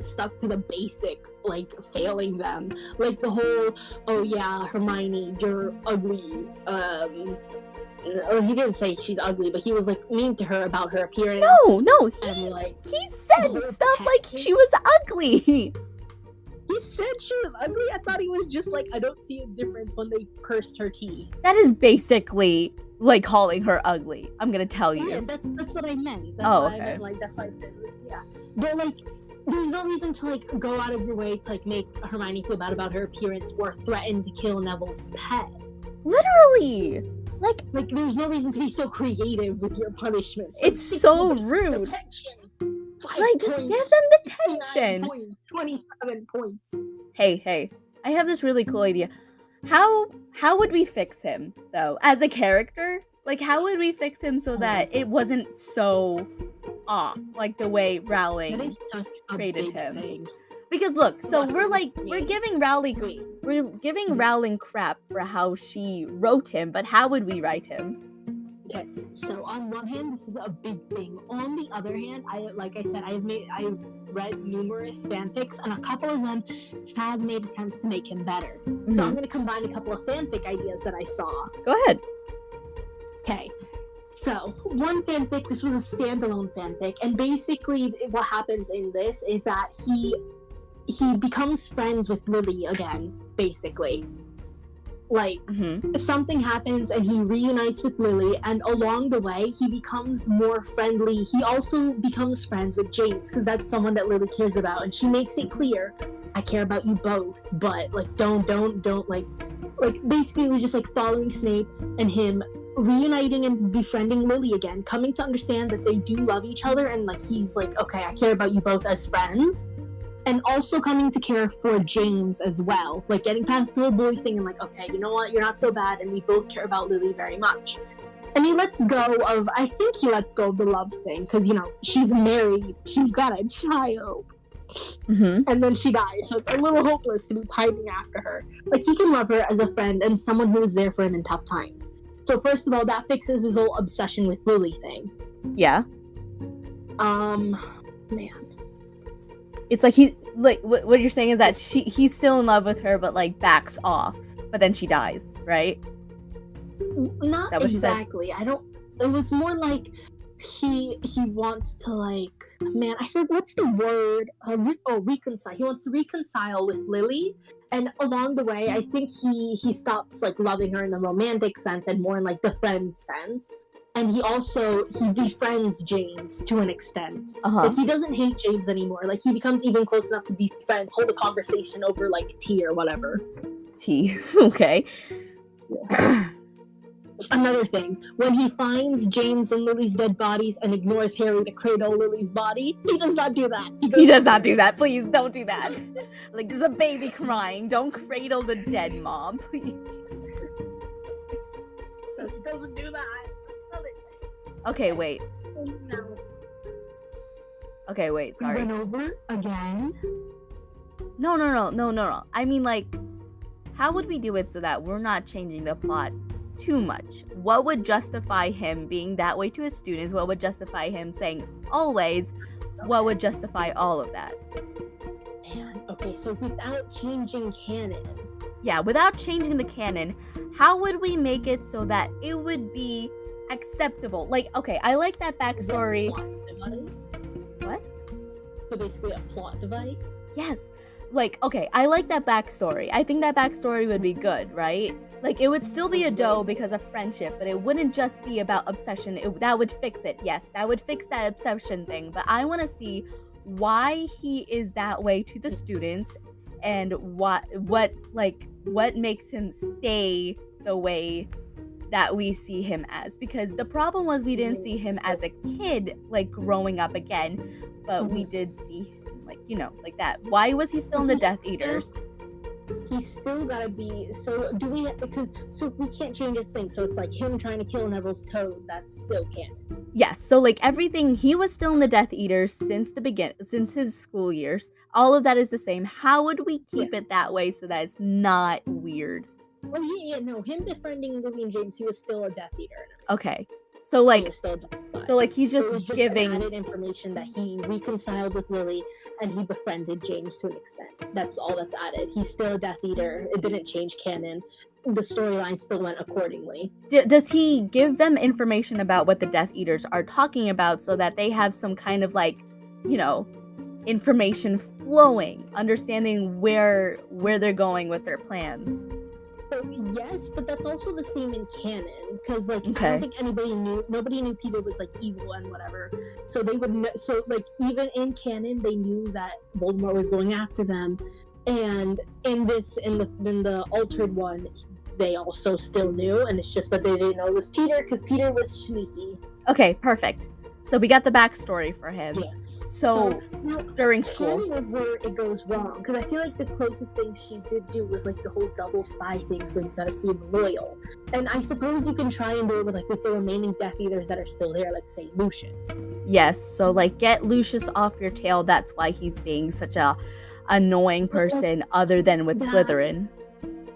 stuck to the basic, like failing them, like the whole, oh yeah, Hermione, you're ugly. He didn't say she's ugly, but he was like mean to her about her appearance. No, he said stuff like she was ugly. He said she was ugly? I thought he was just like, I don't see a difference when they cursed her teeth. That is basically like calling her ugly. I'm gonna tell you. Yeah, that's what I meant. That's okay. I meant, like, that's why I said, yeah. But like, there's no reason to like go out of your way to like make Hermione feel bad about her appearance or threaten to kill Neville's pet. Literally. Like, there's no reason to be so creative with your punishments. It's so rude. Detention. Just give them detention. 27 points. Hey, I have this really cool idea. How would we fix him, though? As a character? Like, how would we fix him so that it wasn't so off, like the way Rowling created him? Thing. Because look, so we're giving Rowling crap for how she wrote him, but how would we write him? Okay, so on one hand, this is a big thing. On the other hand, I've read numerous fanfics, and a couple of them have made attempts to make him better. Mm-hmm. So I'm going to combine a couple of fanfic ideas that I saw. Go ahead. Okay. So, one fanfic, this was a standalone fanfic, and basically what happens in this is that he becomes friends with Lily again, basically. Like, something happens and he reunites with Lily, and along the way, he becomes more friendly. He also becomes friends with James, because that's someone that Lily cares about, and she makes it clear, I care about you both, but, like, don't, like, basically it was just, like, following Snape and him reuniting and befriending Lily again, coming to understand that they do love each other, and, like, he's like, okay, I care about you both as friends. And also coming to care for James as well. Like, getting past the whole bully thing and like, okay, you know what? You're not so bad, and we both care about Lily very much. And he lets go of the love thing, because, you know, she's married, she's got a child. And then she dies, so it's a little hopeless to be pining after her. Like, he can love her as a friend and someone who is there for him in tough times. So first of all, that fixes his whole obsession with Lily thing. Yeah. Man. It's like what you're saying is that he's still in love with her, but like backs off, but then she dies, right? Not exactly. It was more like he wants to, like, man, I forget what's the word. Reconcile. He wants to reconcile with Lily, and along the way, I think he stops like loving her in the romantic sense and more in like the friend sense. And he befriends James to an extent. Like, he doesn't hate James anymore. Like, he becomes even close enough to be friends, hold a conversation over, like, tea or whatever. Tea, okay. Yeah. Another thing, when he finds James and Lily's dead bodies and ignores Harry to cradle Lily's body, he does not do that. He does not do that. Please, don't do that. Like, there's a baby crying. Don't cradle the dead mom, please. So he doesn't do that. Okay, wait. No. Okay, wait, sorry. We went over again? No. I mean, like, how would we do it so that we're not changing the plot too much? What would justify him being that way to his students? What would justify him saying always? What would justify all of that? Man, Okay, so without changing canon. Yeah, without changing the canon, how would we make it so that it would be acceptable? Like, okay, I like that backstory. What? So basically a plot device? Yes. Like, okay, I like that backstory. I think that backstory would be good, right? Like, it would still be a doe because of friendship, but it wouldn't just be about obsession. That would fix it. Yes, that would fix that obsession thing. But I want to see why he is that way to the students and what makes him stay the way that we see him as. Because the problem was we didn't see him as a kid, like, growing up again, but we did see him, like, you know, like that. Why was he still in the Death Eaters? He's still gotta be. So do we? Because so we can't change his thing. So it's like him trying to kill Neville's toad. That's still canon. Yes. So like everything, he was still in the Death Eaters since his school years. All of that is the same. How would we keep it that way so that it's not weird? Oh yeah, no. Him befriending Lily and James, he was still a Death Eater. Okay. So like, he's just, it was just giving added information that he reconciled with Lily and he befriended James to an extent. That's all that's added. He's still a Death Eater. It didn't change canon. The storyline still went accordingly. Does he give them information about what the Death Eaters are talking about so that they have some kind of, like, you know, information flowing, understanding where they're going with their plans? Yes, but that's also the same in canon, because like I don't think nobody knew Peter was like evil and whatever, so they would know, so like even in canon they knew that Voldemort was going after them, and in the altered one they also still knew, and it's just that they didn't know it was Peter because Peter was sneaky. Okay, perfect. So we got the backstory for him. Yeah. So now, during school, canon is where it goes wrong, because I feel like the closest thing she did do was like the whole double spy thing, so he's got to seem loyal. And I suppose you can try and do it with the remaining Death Eaters that are still there, like say Lucius. Yes, so like get Lucius off your tail. That's why he's being such a annoying person, other than with Slytherin.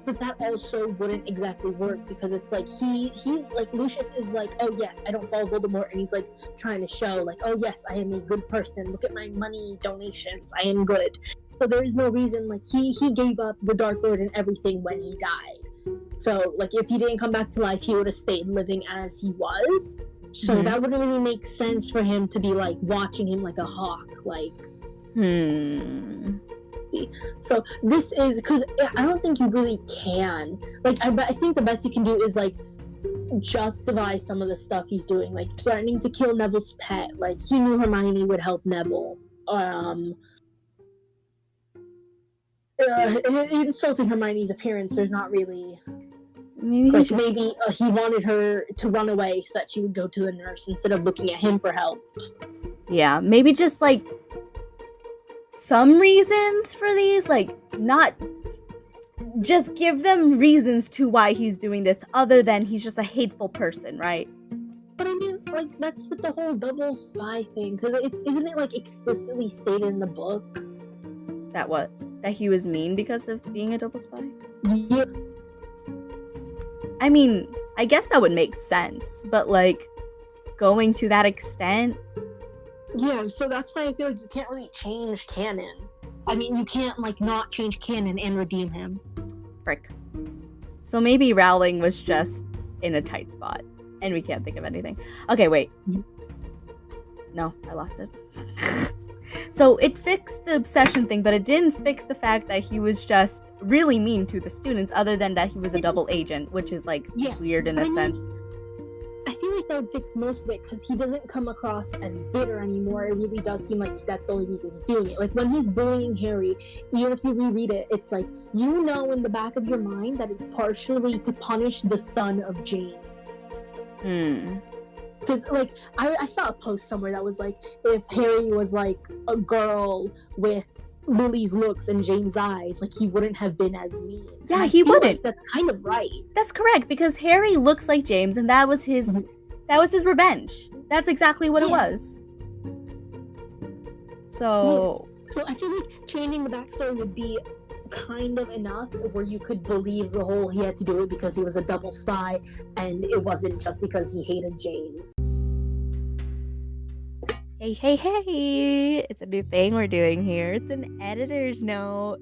But that also wouldn't exactly work, because it's like he's like, Lucius is like, oh yes, I don't follow Voldemort, and he's like trying to show like, oh yes, I am a good person, look at my money donations, I am good. So there is no reason, like he gave up the Dark Lord and everything when he died. So like if he didn't come back to life, he would have stayed living as he was. So that wouldn't really make sense for him to be like watching him like a hawk, like So this is because I don't think you really can. Like, I think the best you can do is like justify some of the stuff he's doing, like threatening to kill Neville's pet. Like he knew Hermione would help Neville. Insulting Hermione's appearance. There's not really. Maybe he wanted her to run away so that she would go to the nurse instead of looking at him for help. Yeah, maybe just like some reasons for these, like not just give them reasons to why he's doing this other than he's just a hateful person, right? But I mean, like, that's with the whole double spy thing, because isn't it like explicitly stated in the book that he was mean because of being a double spy? Yeah. I mean, I guess that would make sense, but like going to that extent. Yeah, so that's why I feel like you can't really change canon. I mean, you can't, like, not change canon and redeem him. Frick. So maybe Rowling was just in a tight spot, and we can't think of anything. Okay, wait. No, I lost it. So it fixed the obsession thing, but it didn't fix the fact that he was just really mean to the students, other than that he was a double agent, which is, like, weird in a sense. I feel like that would fix most of it, because he doesn't come across as bitter anymore. It really does seem like that's the only reason he's doing it. Like, when he's bullying Harry, even if you reread it, it's like, you know in the back of your mind that it's partially to punish the son of James. Because, like, I saw a post somewhere that was like, if Harry was, like, a girl with Lily's looks and James' eyes, like, he wouldn't have been as mean. Yeah, he wouldn't. Like that's kind of right. That's correct, because Harry looks like James, and that was his revenge. That's exactly what it was. So I feel like changing the backstory would be kind of enough where you could believe the whole he had to do it because he was a double spy, and it wasn't just because he hated James. Hey, it's a new thing we're doing here. It's an editor's note.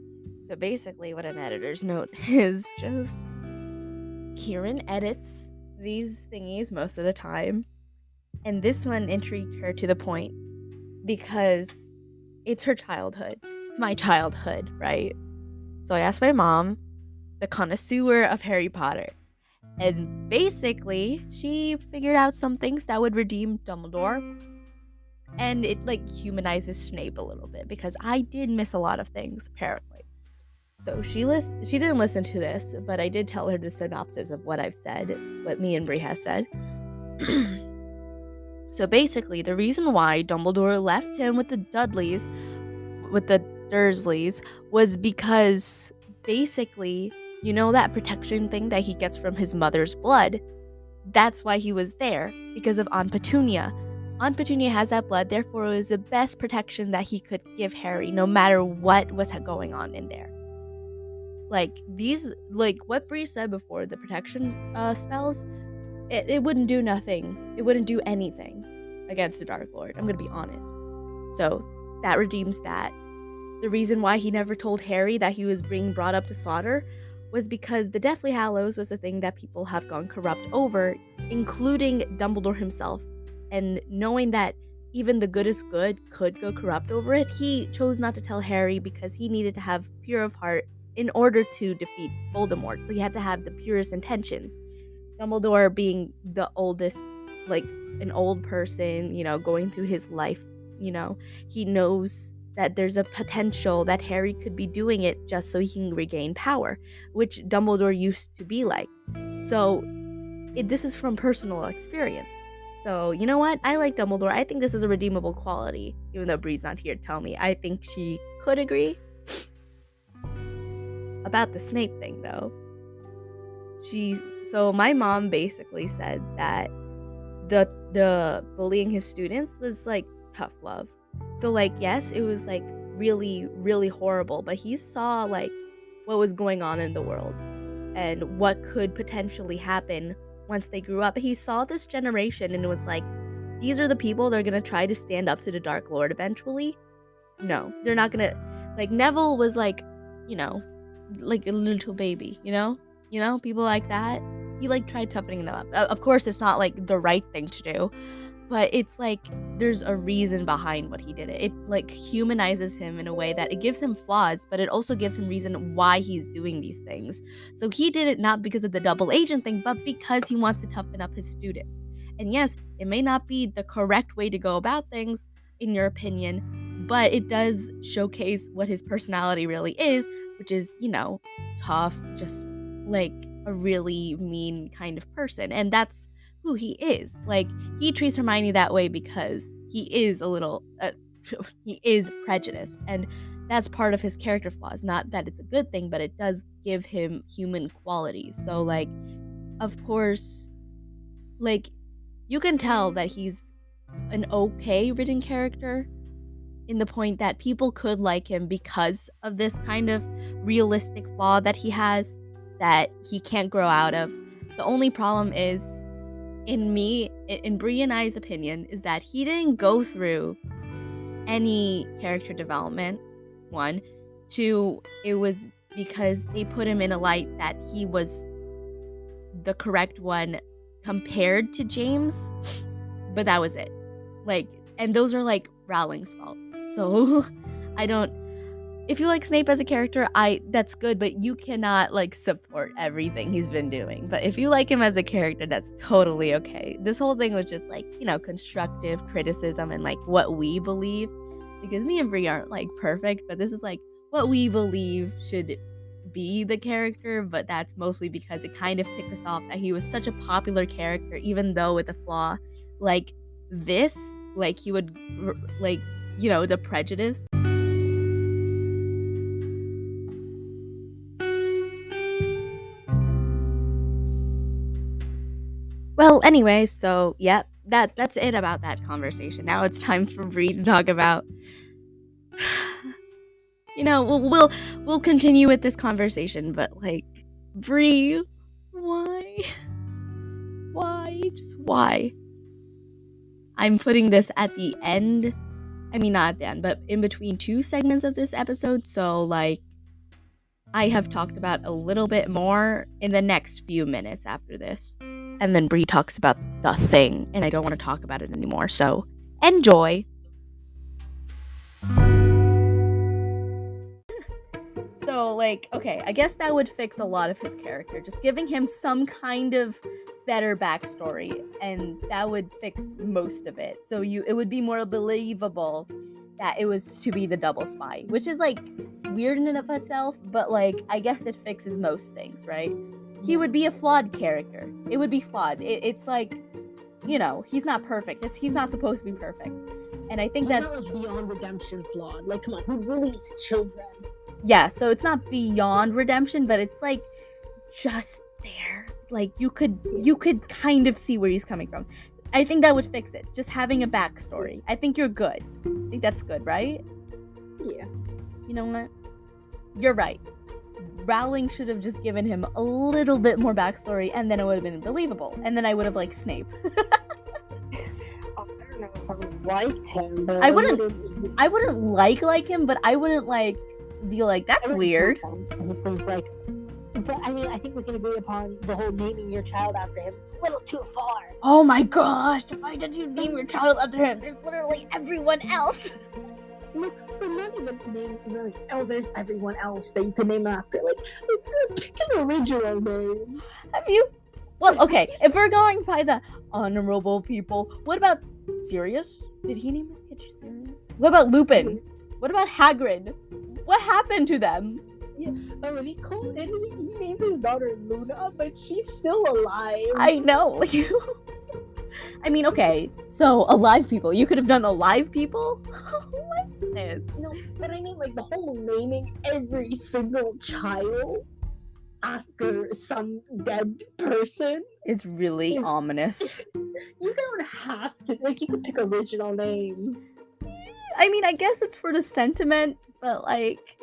So basically what an editor's note is just Kirann edits these thingies most of the time. And this one intrigued her to the point because it's her childhood. It's my childhood, right? So I asked my mom, the connoisseur of Harry Potter. And basically, she figured out some things that would redeem Dumbledore. And it like humanizes Snape a little bit because I did miss a lot of things, apparently. So she didn't listen to this, but I did tell her the synopsis of what I've said, what me and Brie has said. So basically, the reason why Dumbledore left him with the Dursleys, was because basically, you know that protection thing that he gets from his mother's blood? That's why he was there, because of Aunt Petunia. Aunt Petunia has that blood, therefore it was the best protection that he could give Harry, no matter what was going on in there. Like, what Bree said before, the protection spells, it wouldn't do nothing. It wouldn't do anything against the Dark Lord, I'm gonna be honest. So, that redeems that. The reason why he never told Harry that he was being brought up to slaughter was because the Deathly Hallows was a thing that people have gone corrupt over, including Dumbledore himself. And knowing that even the goodest good could go corrupt over it, he chose not to tell Harry because he needed to have pure of heart in order to defeat Voldemort. So he had to have the purest intentions. Dumbledore being the oldest, like an old person, going through his life, he knows that there's a potential that Harry could be doing it just so he can regain power, which Dumbledore used to be like. So this is from personal experience. So you know what? I like Dumbledore. I think this is a redeemable quality, even though Bree's not here to tell me. I think she could agree. About the Snape thing, though. So my mom basically said that the bullying his students was like tough love. So like, yes, it was like really, really horrible, but he saw like what was going on in the world and what could potentially happen once they grew up. He saw this generation and it was like, these are the people that are gonna try to stand up to the Dark Lord eventually. No, they're not gonna. Like, Neville was like, like a little baby, people like that. He like tried toughening them up. Of course, it's not like the right thing to do, but it's like there's a reason behind what he did. It like humanizes him in a way that it gives him flaws, but it also gives him reason why he's doing these things. So he did it not because of the double agent thing, but because he wants to toughen up his students. And yes, it may not be the correct way to go about things, in your opinion, but it does showcase what his personality really is, which is, tough, just like a really mean kind of person. And that's who he is. Like, he treats Hermione that way because he is a little he is prejudiced, and that's part of his character flaws. Not that it's a good thing, but it does give him human qualities. So like, of course, like, you can tell that he's an okay written character, in the point that people could like him because of this kind of realistic flaw that he has that he can't grow out of. The only problem is, in Brie and I's opinion, is that he didn't go through any character development. 1, 2, it was because they put him in a light that he was the correct one compared to James, but that was it. Like, and those are like Rowling's fault. So if you like Snape as a character, that's good, but you cannot like support everything he's been doing. But if you like him as a character, that's totally okay. This whole thing was just like, constructive criticism and like what we believe, because me and Brie aren't like perfect, but this is like what we believe should be the character. But that's mostly because it kind of ticked us off that he was such a popular character, even though with a flaw like this, like he would like, the prejudice. Well, anyway, so yep, that's it about that conversation. Now it's time for Bree to talk about. We'll continue with this conversation, but like, Bree, why? Just why? I'm putting this at the end. I mean, not at the end, but in between 2 segments of this episode. So, like, I have talked about a little bit more in the next few minutes after this. And then Bree talks about the thing, and I don't want to talk about it anymore. So, enjoy. So, like, okay, I guess that would fix a lot of his character. Just giving him some kind of better backstory, and that would fix most of it. So it would be more believable that it was to be the double spy, which is, like, weird in and of itself, but, like, I guess it fixes most things, right? He would be a flawed character. It would be flawed. It's like, you know, he's not perfect. He's not supposed to be perfect. And I think that's not like beyond redemption flawed. Like, come on, who released children? Yeah, so it's not beyond redemption, but it's like just there. Like you could kind of see where he's coming from. I think that would fix it. Just having a backstory. I think you're good. I think that's good, right? Yeah. You know what? You're right. Rowling should have just given him a little bit more backstory, and then it would have been believable. And then I would have liked Snape. I don't know if I would liked him, but I wouldn't like him, but I wouldn't be like, that's weird. Like, but I mean, I think we can agree upon the whole naming your child after him is a little too far. Oh my gosh, why did you name your child after him? There's literally everyone else. No, but not even name, like, oh, there's everyone else that you could name after. Like, pick an original name. Have you? Well, okay, if we're going by the honorable people, what about Sirius? Did he name his kid Sirius? What about Lupin? What about Hagrid? What happened to them? Yeah, he named his daughter Luna, but she's still alive. I know. I mean, okay, so alive people. You could have done alive people? What is this? No, but I mean, like, the whole naming every single child after some dead person is really ominous. You don't have to. Like, you could pick original names. I mean, I guess it's for the sentiment, but, like,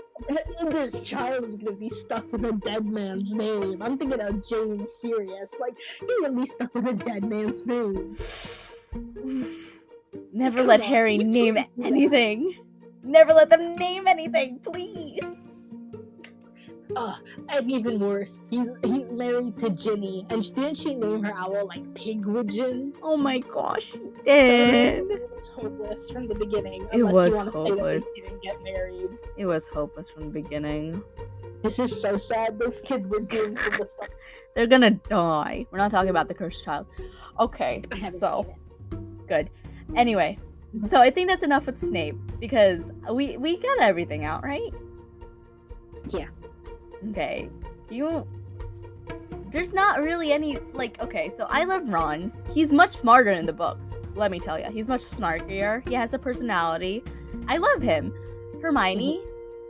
this child is gonna be stuck with a dead man's name. I'm thinking of James Sirius. Like, he's gonna be stuck with a dead man's name. Never let Harry name anything. Never let them name anything, please. And even worse, he's married to Ginny, and didn't she name her owl like Pigwidgeon? Oh my gosh, she did. It was hopeless from the beginning. It was hopeless. They didn't get married. It was hopeless from the beginning. This is so sad. Those kids were doomed for this stuff. They're gonna die. We're not talking about the cursed child. Okay, so good. Anyway, so I think that's enough with Snape because we got everything out, right? Yeah. Okay, there's not really any, like, okay, so I love Ron. He's much smarter in the books, let me tell you. He's much snarkier. He has a personality. I love him. Hermione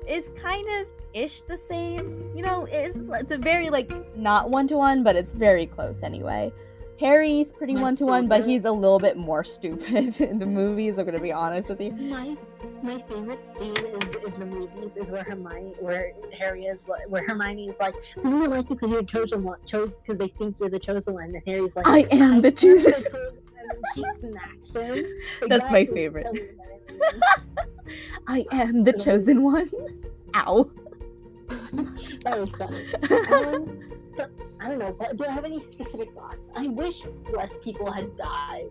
is kind of ish the same. You know, it's a very, like, not one-to-one, but it's very close anyway. Harry's pretty one-to-one, but he's a little bit more stupid in the movies, I'm gonna be honest with you. My favorite scene in the movies is where Harry is, where Hermione is like, "They only like you because you're because they think you're the chosen one," and Harry's like, "I am the chosen." And she smacks him. That's my favorite. I am the chosen one. Ow. That was funny. But I don't know, do I have any specific thoughts? I wish less people had died.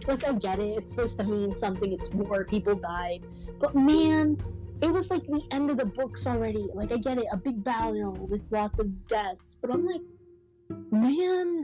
Like, I get it, it's supposed to mean something, it's more people died. But man, it was like the end of the books already. Like, I get it, a big battle with lots of deaths. But I'm like, man,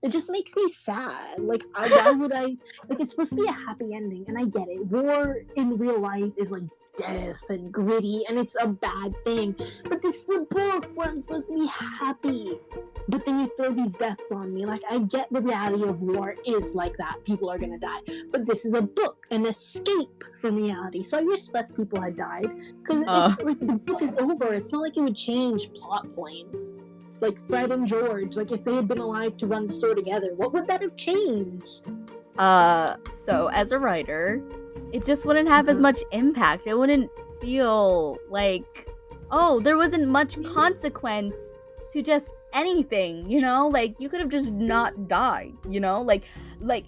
it just makes me sad. Like, why would I? Like, it's supposed to be a happy ending, and I get it. War in real life is like death and gritty, and it's a bad thing. But this is a book where I'm supposed to be happy. But then you throw these deaths on me. Like, I get the reality of war is like that. People are gonna die. But this is a book, an escape from reality. So I wish less people had died. Because it's like, the book is over. It's not like it would change plot points. Like Fred and George, like, if they had been alive to run the store together, what would that have changed? So as a writer, it just wouldn't have as much impact. It wouldn't feel like, oh, there wasn't much consequence to just anything, you know? Like, you could have just not died, you know? Like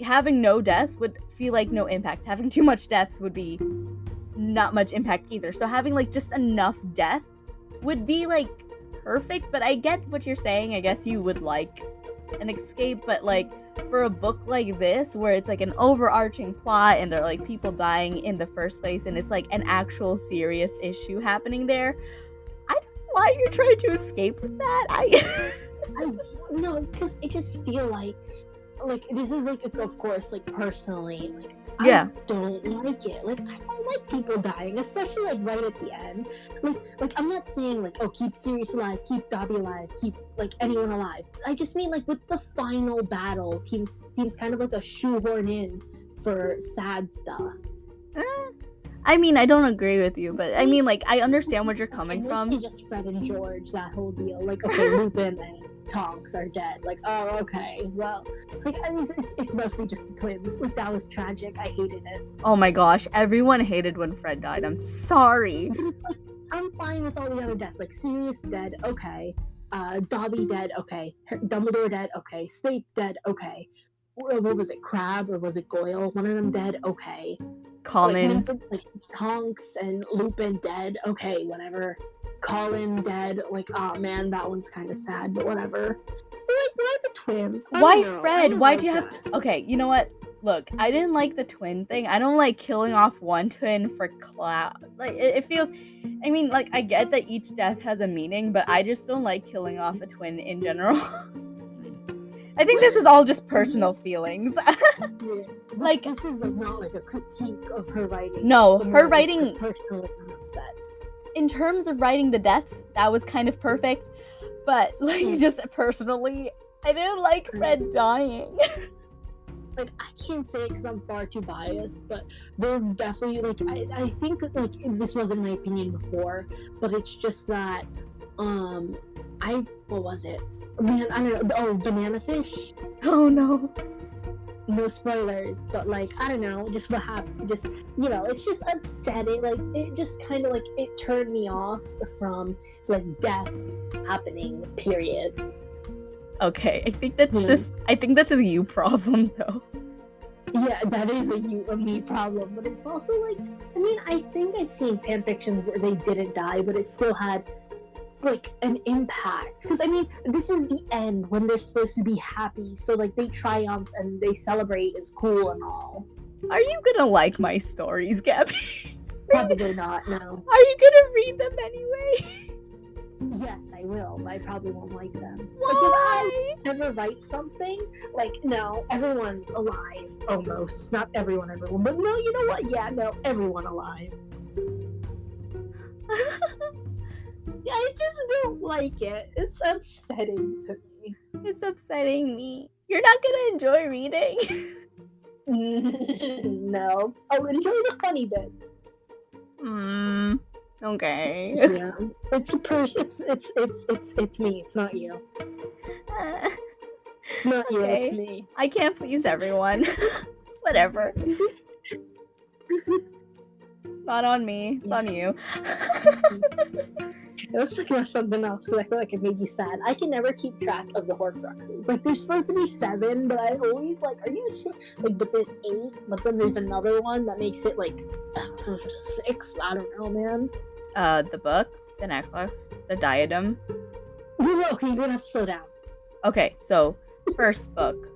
having no deaths would feel like no impact. Having too much deaths would be not much impact either. So having like just enough death would be like perfect, but I get what you're saying. I guess you would like an escape, but like for a book like this where it's like an overarching plot and there are like people dying in the first place and it's like an actual serious issue happening there, I don't know why you're trying to escape with that. I no, because I just feel like this is like, of course, like personally, like Yeah. I don't like it. Like I don't like people dying, especially like right at the end. Like I'm not saying like, oh, keep Sirius alive, keep Dobby alive, keep like anyone alive. I just mean like with the final battle, seems kind of like a shoehorn in for sad stuff. I mean, I don't agree with you, but I mean, like, I understand where you're coming from. Mostly just Fred and George, that whole deal. Like, okay, Lupin and Tonks are dead. Like, oh, okay, well, like, it's mostly just the twins. Like, that was tragic. I hated it. Oh my gosh, everyone hated when Fred died. I'm sorry. Like, I'm fine with all the other deaths. Like, Sirius dead, okay. Dobby dead, okay. Dumbledore dead, okay. Snape dead, okay. What was it, Crabbe or was it Goyle? One of them dead, okay. Colin. Like Tonks and Lupin dead, okay, whatever. Colin dead, like, oh man, that one's kind of sad, but whatever. Like, why the twins? Why Fred? Why'd you have to... Okay, you know what? Look, I didn't like the twin thing. I don't like killing off one twin for clout. Like, it feels... I mean, like, I get that each death has a meaning, but I just don't like killing off a twin in general. I think this is all just personal feelings. Like, this is like not like a critique of her writing. No, her writing... Personally, I'm upset. In terms of writing the deaths, that was kind of perfect. But, like, just personally, I didn't like Fred dying. Like, I can't say it because I'm far too biased, but they're definitely, like, I think that, like, this wasn't my opinion before, but it's just that, what was it? Man, I don't know. Oh, Banana Fish? Oh, no. No spoilers, but, like, I don't know, just what happened. Just, you know, it's just upsetting. Like, it just kind of, like, it turned me off from, like, deaths happening, period. Okay, I think that's just a you problem, though. Yeah, that is a you or me problem, but it's also, like, I mean, I think I've seen fanfictions where they didn't die, but it still had, like, an impact. Because, I mean, this is the end when they're supposed to be happy, so, like, they triumph and they celebrate is cool and all. Are you gonna like my stories, Gabby? Probably not, no. Are you gonna read them anyway? Yes, I will, but I probably won't like them. Why? Like, if I ever write something, like, no, everyone alive, almost. Not everyone, but no, you know what? Yeah, no, everyone alive. Yeah, I just don't like it. It's upsetting to me. It's upsetting me. You're not gonna enjoy reading? No. I'll enjoy the funny bits. Okay. Yeah. It's a person. It's me. It's not you. Not you. Okay. It's me. I can't please everyone. Whatever. It's not on me. It's on you. Let's talk about something else because I feel like it made you sad. I can never keep track of the Horcruxes. Like, there's supposed to be 7, but I always, like, are you sure? Like, but there's 8, but then there's another one that makes it, like, 6. I don't know, man. The book, the necklace, the diadem. Okay, you're gonna have to slow down. Okay, so, first book.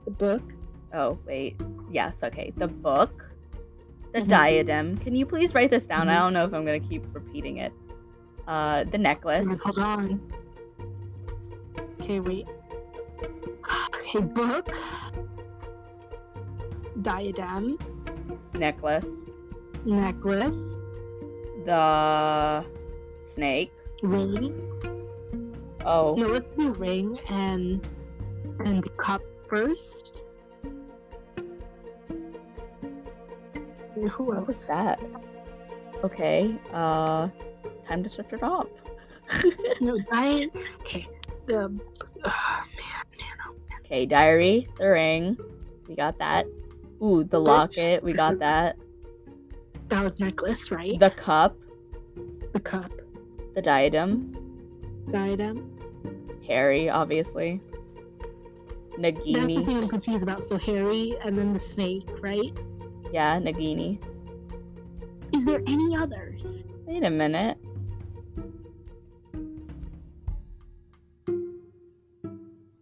The book? Oh, wait. Yes, okay. The book, the diadem. Can you please write this down? I don't know if I'm gonna keep repeating it. The necklace. Hold on. Okay, wait. Okay, book. Diadem. Necklace. Necklace. The snake. Ring. Oh. No, let's do ring and the cup first. Who What else? was that? Okay, time to switch it off. No, diet. Okay, man. Okay, diary, the ring, we got that. Ooh, the locket, we got that. That was necklace, right? The cup, The cup. the diadem, Diadem. Harry, obviously. That's the Nagini. thing I'm confused about. So Harry and then the snake, right? Yeah, Nagini. Is there any others? Wait a minute.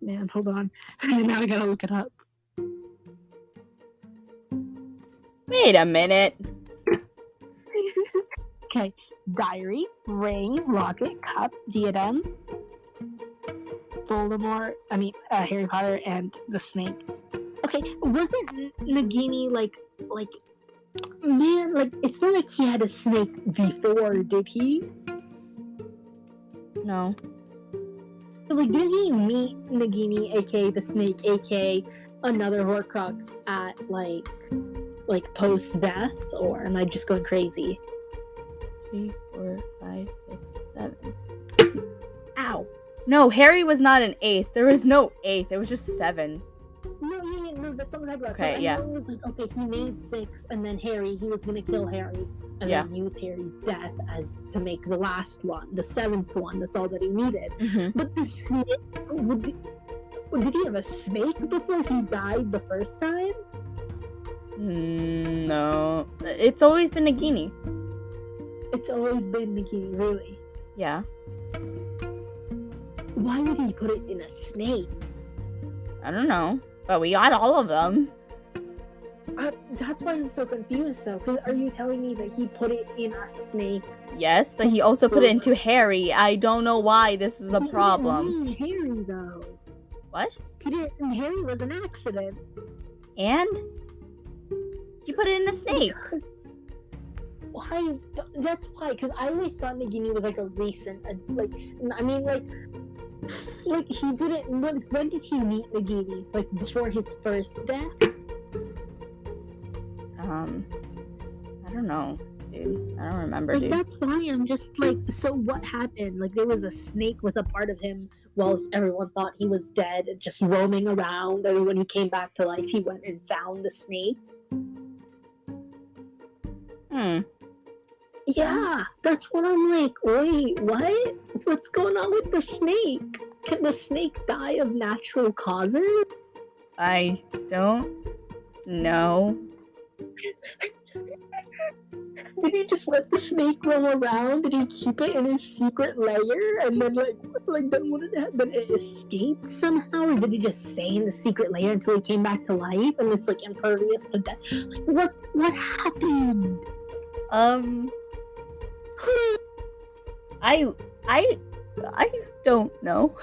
Man, hold on. Now I gotta look it up. Wait a minute. Okay. Diary, ring, locket, cup, diadem, Voldemort, Harry Potter, and the snake. Okay, wasn't Nagini man, like, it's not like he had a snake before, did he? No. Because, like, didn't he meet Nagini, aka the snake, aka another Horcrux at, like post-death? Or am I just going crazy? 3, 4, 5, 6, 7. Ow. No, Harry was not an 8th. There was no 8th. It was just 7. No, that's what I'm talking about. Okay, yeah. It was like, okay, he made 6, and then he was gonna kill Harry, and then use Harry's death as to make the last one, the 7th one. That's all that he needed. Mm-hmm. But the snake, did he have a snake before he died the first time? No. It's always been Nagini. It's always been Nagini, really. Yeah. Why would he put it in a snake? I don't know. But we got all of them. That's why I'm so confused, though. Because are you telling me that he put it in a snake? Yes, but he also put it into Harry. I don't know why this is a problem. He didn't mean Harry, though. What? Harry was an accident. And? He put it in a snake. Why? That's why. Because I always thought Nagini was like a recent, like he didn't. When did he meet Nagini? Like before his first death? I don't know, dude. I don't remember, like, dude. That's why I'm just like, so what happened? Like there was a snake with a part of him while everyone thought he was dead, just roaming around. And when he came back to life, he went and found the snake. Yeah, that's what I'm like. Wait, what? What's going on with the snake? Can the snake die of natural causes? I don't know. Did he just let the snake roam around? Did he keep it in his secret lair? And then then what did it then it escaped somehow? Or did he just stay in the secret lair until he came back to life and it's like impervious to death? Like, what happened? I don't know.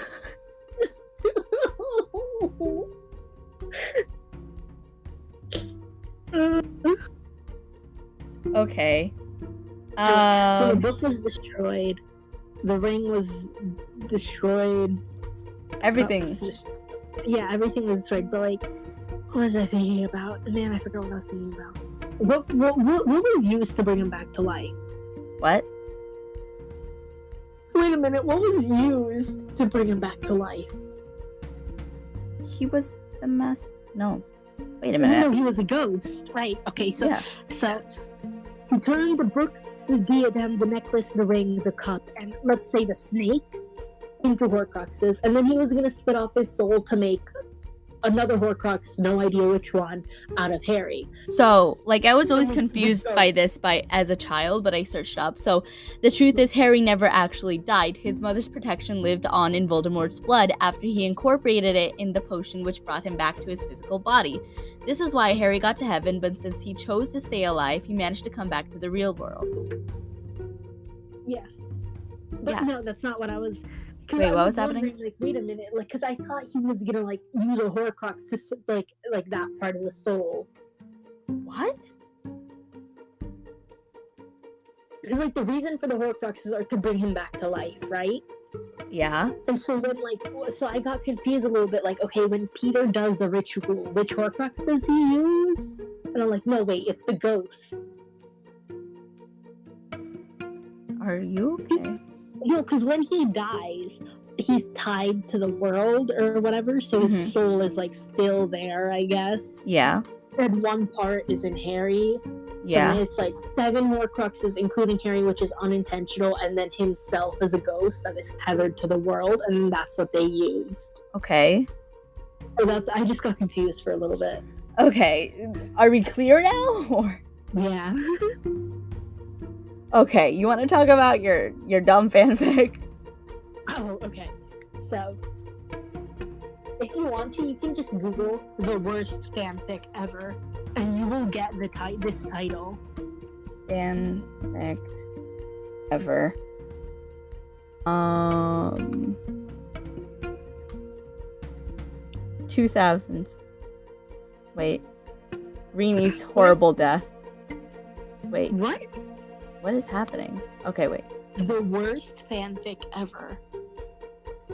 Okay. So the book was destroyed. The ring was destroyed. Everything. Everything was destroyed. But like, what was I thinking about? Man, I forgot what I was thinking about. What was used to bring him back to life? What? Wait a minute. What was used to bring him back to life? He was the master. No. Wait a minute. No, he was a ghost. Right. Okay. So he turned the book, the diadem, the necklace, the ring, the cup, and let's say the snake into Horcruxes, and then he was gonna spit off his soul to make another Horcrux, no idea which one, out of Harry. So, like, I was always confused by this as a child, but I searched up. So, the truth is Harry never actually died. His mother's protection lived on in Voldemort's blood after he incorporated it in the potion which brought him back to his physical body. This is why Harry got to heaven, but since he chose to stay alive, he managed to come back to the real world. Yes. But no, that's not what I was... Wait, what was happening? Like, wait a minute, like, because I thought he was gonna like use a Horcrux to like that part of the soul. What? Because like the reason for the Horcruxes are to bring him back to life, right? Yeah. And so so I got confused a little bit. Like, okay, when Peter does the ritual, which Horcrux does he use? And I'm like, no, wait, it's the ghost. Are you okay? No, because when he dies, he's tied to the world or whatever, so his soul is like still there, I guess. Yeah. and one part is in Harry. Yeah. So it's like 7 Horcruxes, including Harry, which is unintentional, and then himself as a ghost that is tethered to the world, and that's what they used. Okay. So I just got confused for a little bit. Okay. Are we clear now? Or Yeah. okay, you want to talk about your dumb fanfic? Oh, okay. So, if you want to, you can just Google the worst fanfic ever, and you will get this title. Fanfic ever. 2000s. Wait. Rini's horrible death. Wait. What? What is happening? Okay, wait. The worst fanfic ever.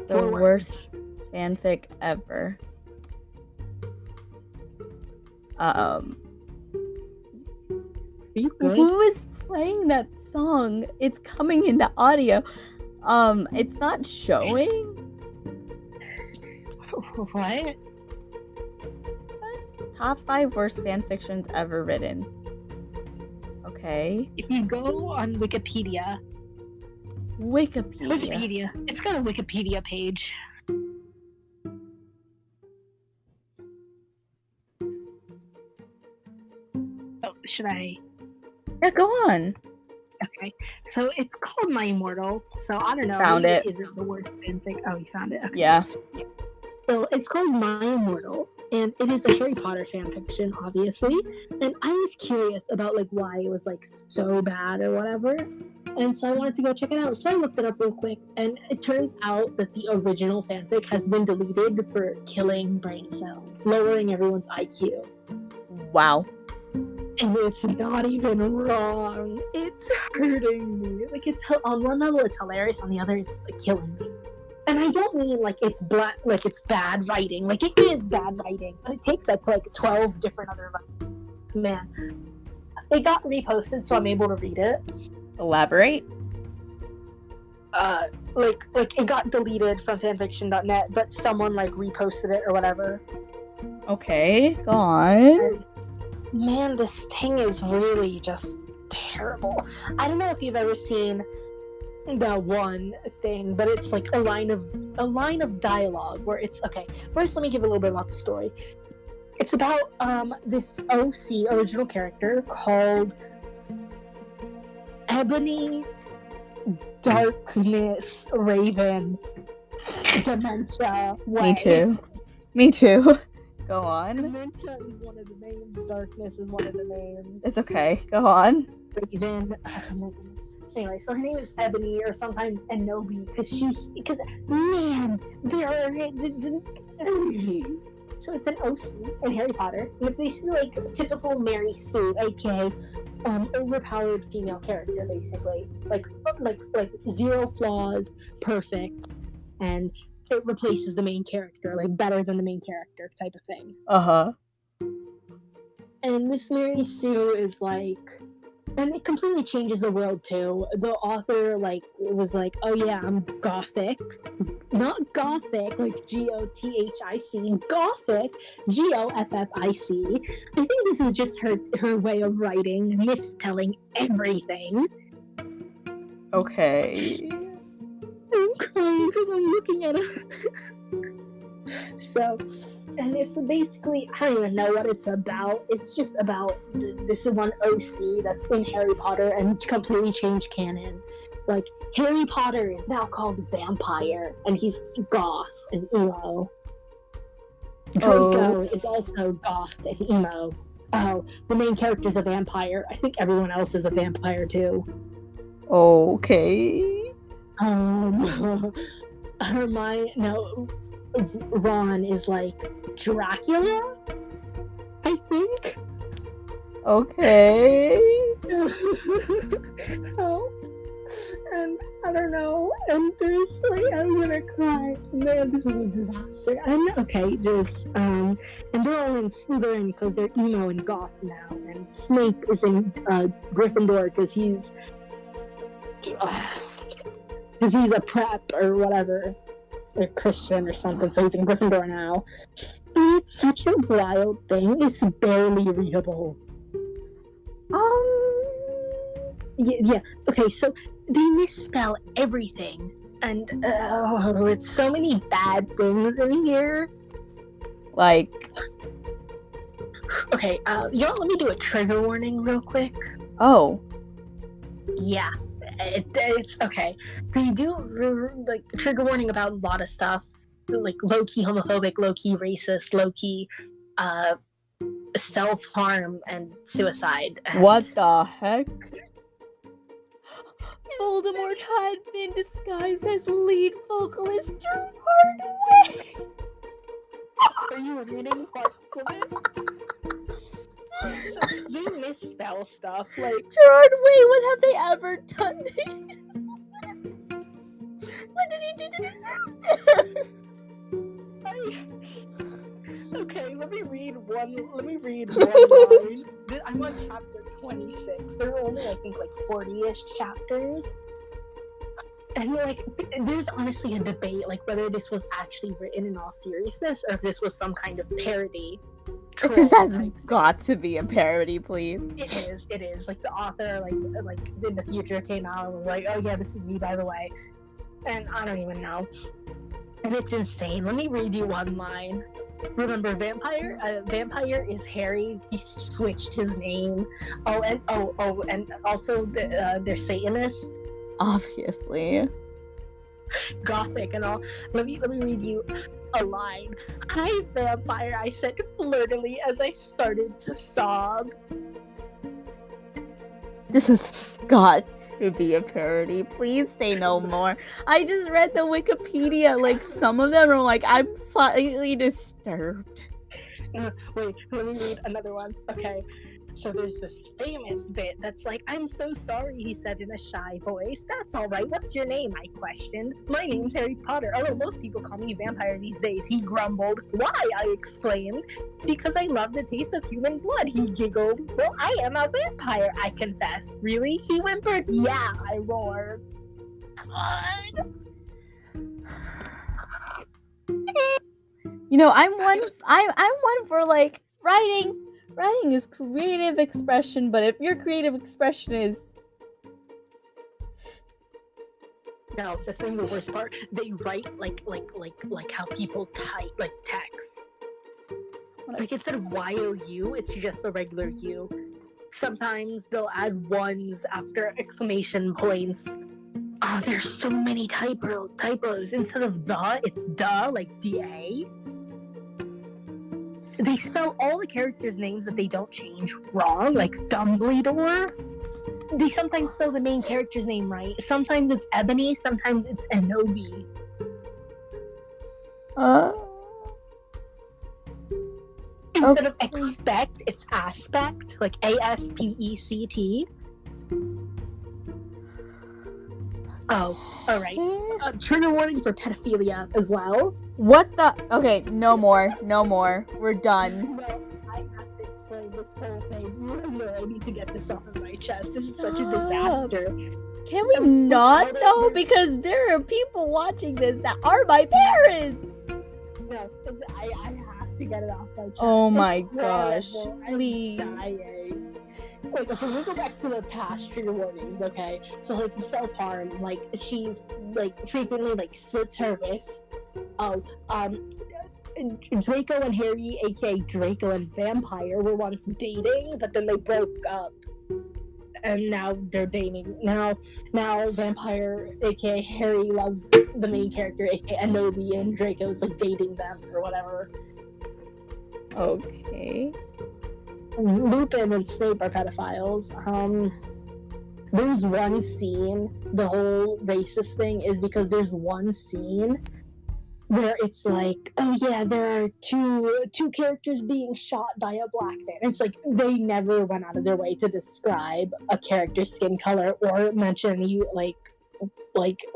The worst fanfic ever. Who is playing that song? It's coming into audio. It's not showing. What? Top 5 worst fanfictions ever written. Okay. If you go on Wikipedia. Wikipedia. It's got a Wikipedia page. Oh, should I? Yeah, go on. Okay. So it's called My Immortal. So I don't know. Found it. Isn't the worst fanfic? Oh, you found it. Okay. Yeah. So it's called My Immortal, and it is a Harry Potter fanfiction, obviously. And I was curious about like why it was like so bad or whatever. And so I wanted to go check it out. So I looked it up real quick, and it turns out that the original fanfic has been deleted for killing brain cells, lowering everyone's IQ. Wow. And it's not even wrong. It's hurting me. Like, it's on one level it's hilarious, on the other it's like killing me. And I don't mean like it's bad writing. Like, it is bad writing, but it takes that to like 12 different other writers. Man, it got reposted, so I'm able to read it. Elaborate. Like it got deleted from fanfiction.net, but someone like reposted it or whatever. Okay, go on. And, man, this thing is really just terrible. I don't know if you've ever seen the one thing, but it's like a line of dialogue where it's okay. First, let me give a little bit about the story. It's about this OC original character called Ebony Darkness Raven Dementia Way. Me too. Go on. Dementia is one of the names. Darkness is one of the names. It's okay. Go on. Raven. Anyway, so her name is Ebony, or sometimes Enobi, because man, there are. So it's an OC in Harry Potter, and it's basically like a typical Mary Sue, aka overpowered female character, basically, like zero flaws, perfect, and it replaces the main character, like better than the main character type of thing. And this Mary Sue is like, and it completely changes the world too. The author was like, oh yeah, I'm gothic, not gothic like GOTHIC, gothic GOFFIC. I think this is just her way of writing, misspelling everything. Okay. I'm crying because I'm looking at it. So, and it's basically, I don't even know what it's about. It's just about this one OC that's in Harry Potter and completely changed canon. Like, Harry Potter is now called Vampire, and he's goth and emo. Draco is also goth and emo. Oh, the main character's a vampire. I think everyone else is a vampire too. Okay. Ron is like Dracula, I think. Okay. Help. And I don't know. And there's like, I'm gonna cry. Man, this is a disaster. And okay, there's and they're all in Slytherin because they're emo and goth now. And Snape is in Gryffindor because he's a prep or whatever. A Christian or something, so he's in Gryffindor now. It's such a wild thing. It's barely readable. Yeah. Okay, so they misspell everything, and it's so many bad things in here. Like, okay, let me do a trigger warning real quick. Oh. Yeah, it's okay. They do like trigger warning about a lot of stuff, like low-key homophobic, low-key racist, low-key self-harm and suicide. What the heck? Voldemort had been disguised as lead vocalist Gerard Way. Are you reading parts of it? So they misspell stuff like Gerard Way, what have they ever done to you? What did he do to deserve this? Okay, let me read one line. I'm on chapter 26. There are only, I think, like 40-ish chapters. And like, there's honestly a debate, like whether this was actually written in all seriousness or if this was some kind of parody. This has got to be a parody, please. It is. Like the author, like in the future came out and was like, "Oh yeah, this is me, by the way," and I don't even know. And it's insane. Let me read you one line. Remember, vampire is Harry. He switched his name. And also they're Satanists. Obviously. Gothic and all. Let me read you a line. "Hi, vampire," I said flirtily as I started to sob. This has got to be a parody. Please say no more. I just read the Wikipedia. Like, some of them are like, I'm slightly disturbed. Wait, let me read another one. Okay. So there's this famous bit that's like, "I'm so sorry," he said in a shy voice. "That's all right. What's your name?" I questioned. "My name's Harry Potter, although most people call me vampire these days," he grumbled. "Why?" I exclaimed. "Because I love the taste of human blood," he giggled. "Well, I am a vampire," I confessed. "Really?" he whimpered. "Yeah," I roared. You know, I'm one for like writing. Writing is creative expression, but if your creative expression is... No, that's not the worst part. They write like how people type, like text. Like instead of YOU, it's just a regular U. Sometimes they'll add ones after exclamation points. Oh, there's so many typos. Instead of the, it's duh, like DA. They spell all the characters' names that they don't change wrong, like Dumbledore. They sometimes spell the main character's name right. Sometimes it's Ebony, sometimes it's Enobi. Instead of expect, it's aspect, like ASPECT. Oh, alright. Trigger warning for pedophilia as well. What the? Okay, no more. We're done. No, I have to explain this whole thing. No, I need to get this off of my chest. This is such a disaster. Can we not, though? Because there are people watching this that are my parents! No, I have to get it off my chest. Oh my gosh, please. I'm dying. Like, okay, we go back to the past trigger warnings, okay? So, like, self-harm, like, she's, like, frequently, like, slits her wrist. Draco and Harry, aka Draco and Vampire, were once dating, but then they broke up. And now they're dating. Now Vampire, aka Harry, loves the main character, aka Enobi, and Draco's, like, dating them, or whatever. Okay. Lupin and Snape are pedophiles. There's one scene, the whole racist thing is because there's one scene where it's like, oh yeah, there are two characters being shot by a black man. It's like they never went out of their way to describe a character's skin color or mention any like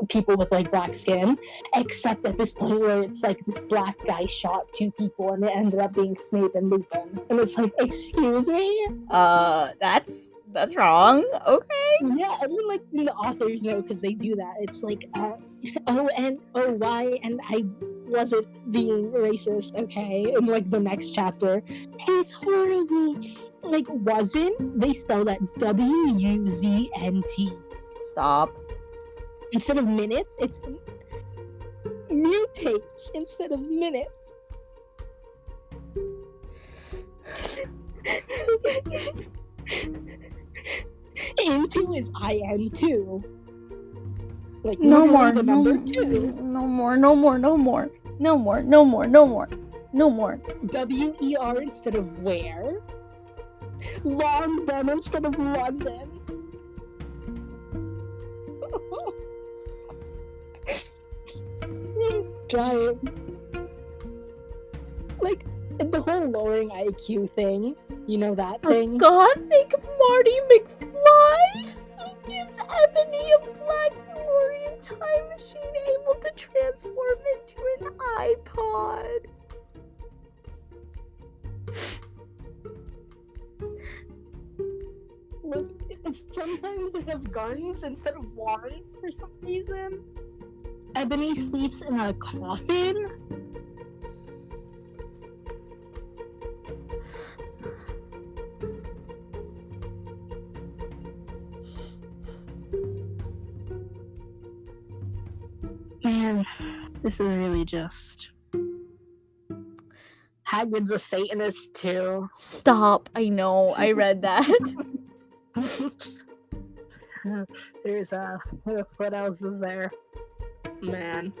people with like black skin, except at this point where it's like this black guy shot two people and it ended up being Snape and Lupin, and it's like, excuse me, that's wrong. Okay. Yeah, and then like the authors know because they do that. It's like ONOY and I wasn't being racist, okay? In like the next chapter, he's horrible. Like, wasn't? They spell that WUZNT. Stop. Instead of minutes, it's mutates instead of minutes. Into is IN2. Like, No more, the no number more, 2. no more, no more, no more, no more, no more, no more, no more. WER instead of where. London instead of London. Giant. Like, the whole lowering IQ thing, you know that thing? Gothic Marty McFly, who gives Ebony a black DeLorean time machine able to transform into an iPod. Like, sometimes they have guns instead of wands for some reason. Ebony sleeps in a coffin. Man, this is really just... Hagrid's a Satanist too. Stop, I know, I read that. There's what else is there? Man.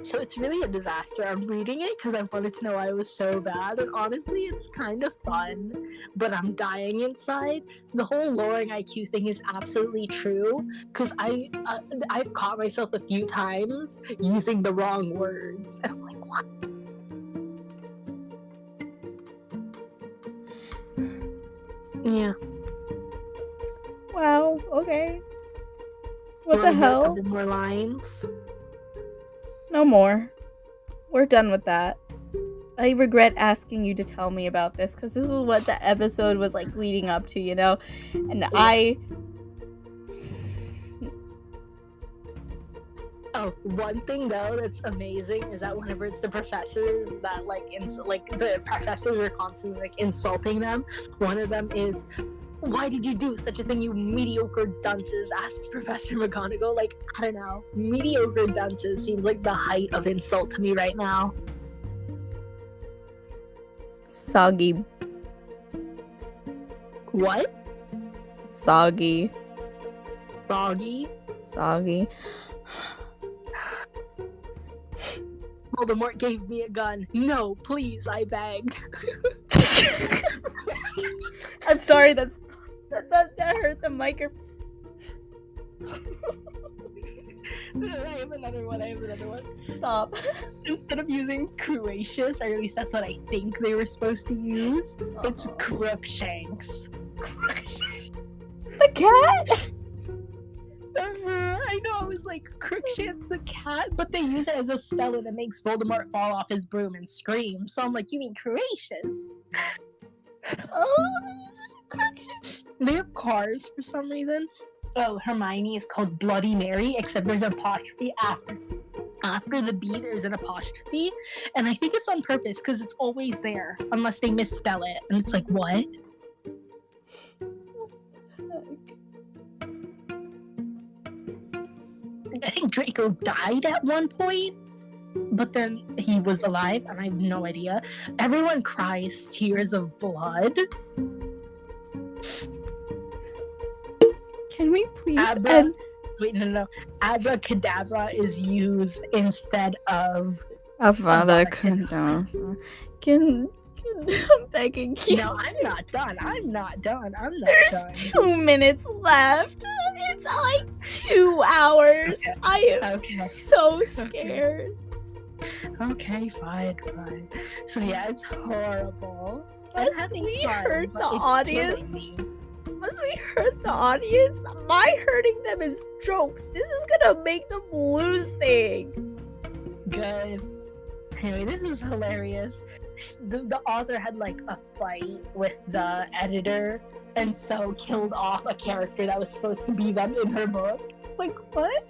So it's really a disaster. I'm reading it because I wanted to know why it was so bad, and honestly, it's kind of fun, but I'm dying inside. The whole lowering IQ thing is absolutely true, because I've caught myself a few times using the wrong words, and I'm like, what? Yeah. Wow, okay. What You the wanna hear a hell? couple more lines? No more. We're done with that. I regret asking you to tell me about this, because this is what the episode was like leading up to, you know? And Yeah. Oh, one thing though that's amazing is that whenever it's the professors that the professors are constantly like insulting them, one of them is, "Why did you do such a thing, you mediocre dunces?" asked Professor McGonagall. Like, I don't know, mediocre dunces seems like the height of insult to me right now. Soggy. What? Soggy. Froggy? Soggy. Voldemort gave me a gun. No, please, I begged. I'm sorry, that hurt the microphone. I have another one. Stop. Instead of using Cruacious, or at least that's what I think they were supposed to use, it's Crookshanks. Crookshanks? The cat? I know, I was like, Crookshanks the cat, but they use it as a spell and it makes Voldemort fall off his broom and scream. So I'm like, you mean Cruacious? Oh, They have cars for some reason. Oh, Hermione is called Bloody Mary, except there's an apostrophe after. After the B, there's an apostrophe. And I think it's on purpose, because it's always there, unless they misspell it. And it's like, what? I think Draco died at one point, but then he was alive, and I have no idea. Everyone cries tears of blood. Can we please end? Wait, no. Abracadabra is used instead of Avada Kedavra. Can I'm begging you. No, I'm not done. There's 2 minutes left. It's like 2 hours. Okay. I am so scared. Okay, fine. So yeah, it's horrible. Must we hurt the audience? My hurting them is jokes. This is gonna make them lose things. Good. Anyway, this is hilarious. The author had like a fight with the editor, and so killed off a character that was supposed to be them in her book. Like, what?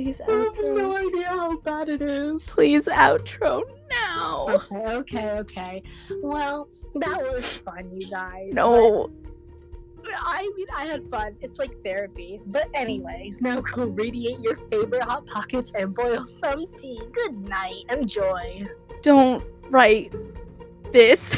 Please I have outro. no idea how bad it is. Please outro now. Okay. Well, that was fun, you guys. No. But, I mean, I had fun. It's like therapy. But anyways, now go radiate your favorite Hot Pockets and boil some tea. Good night. Enjoy. Don't write this.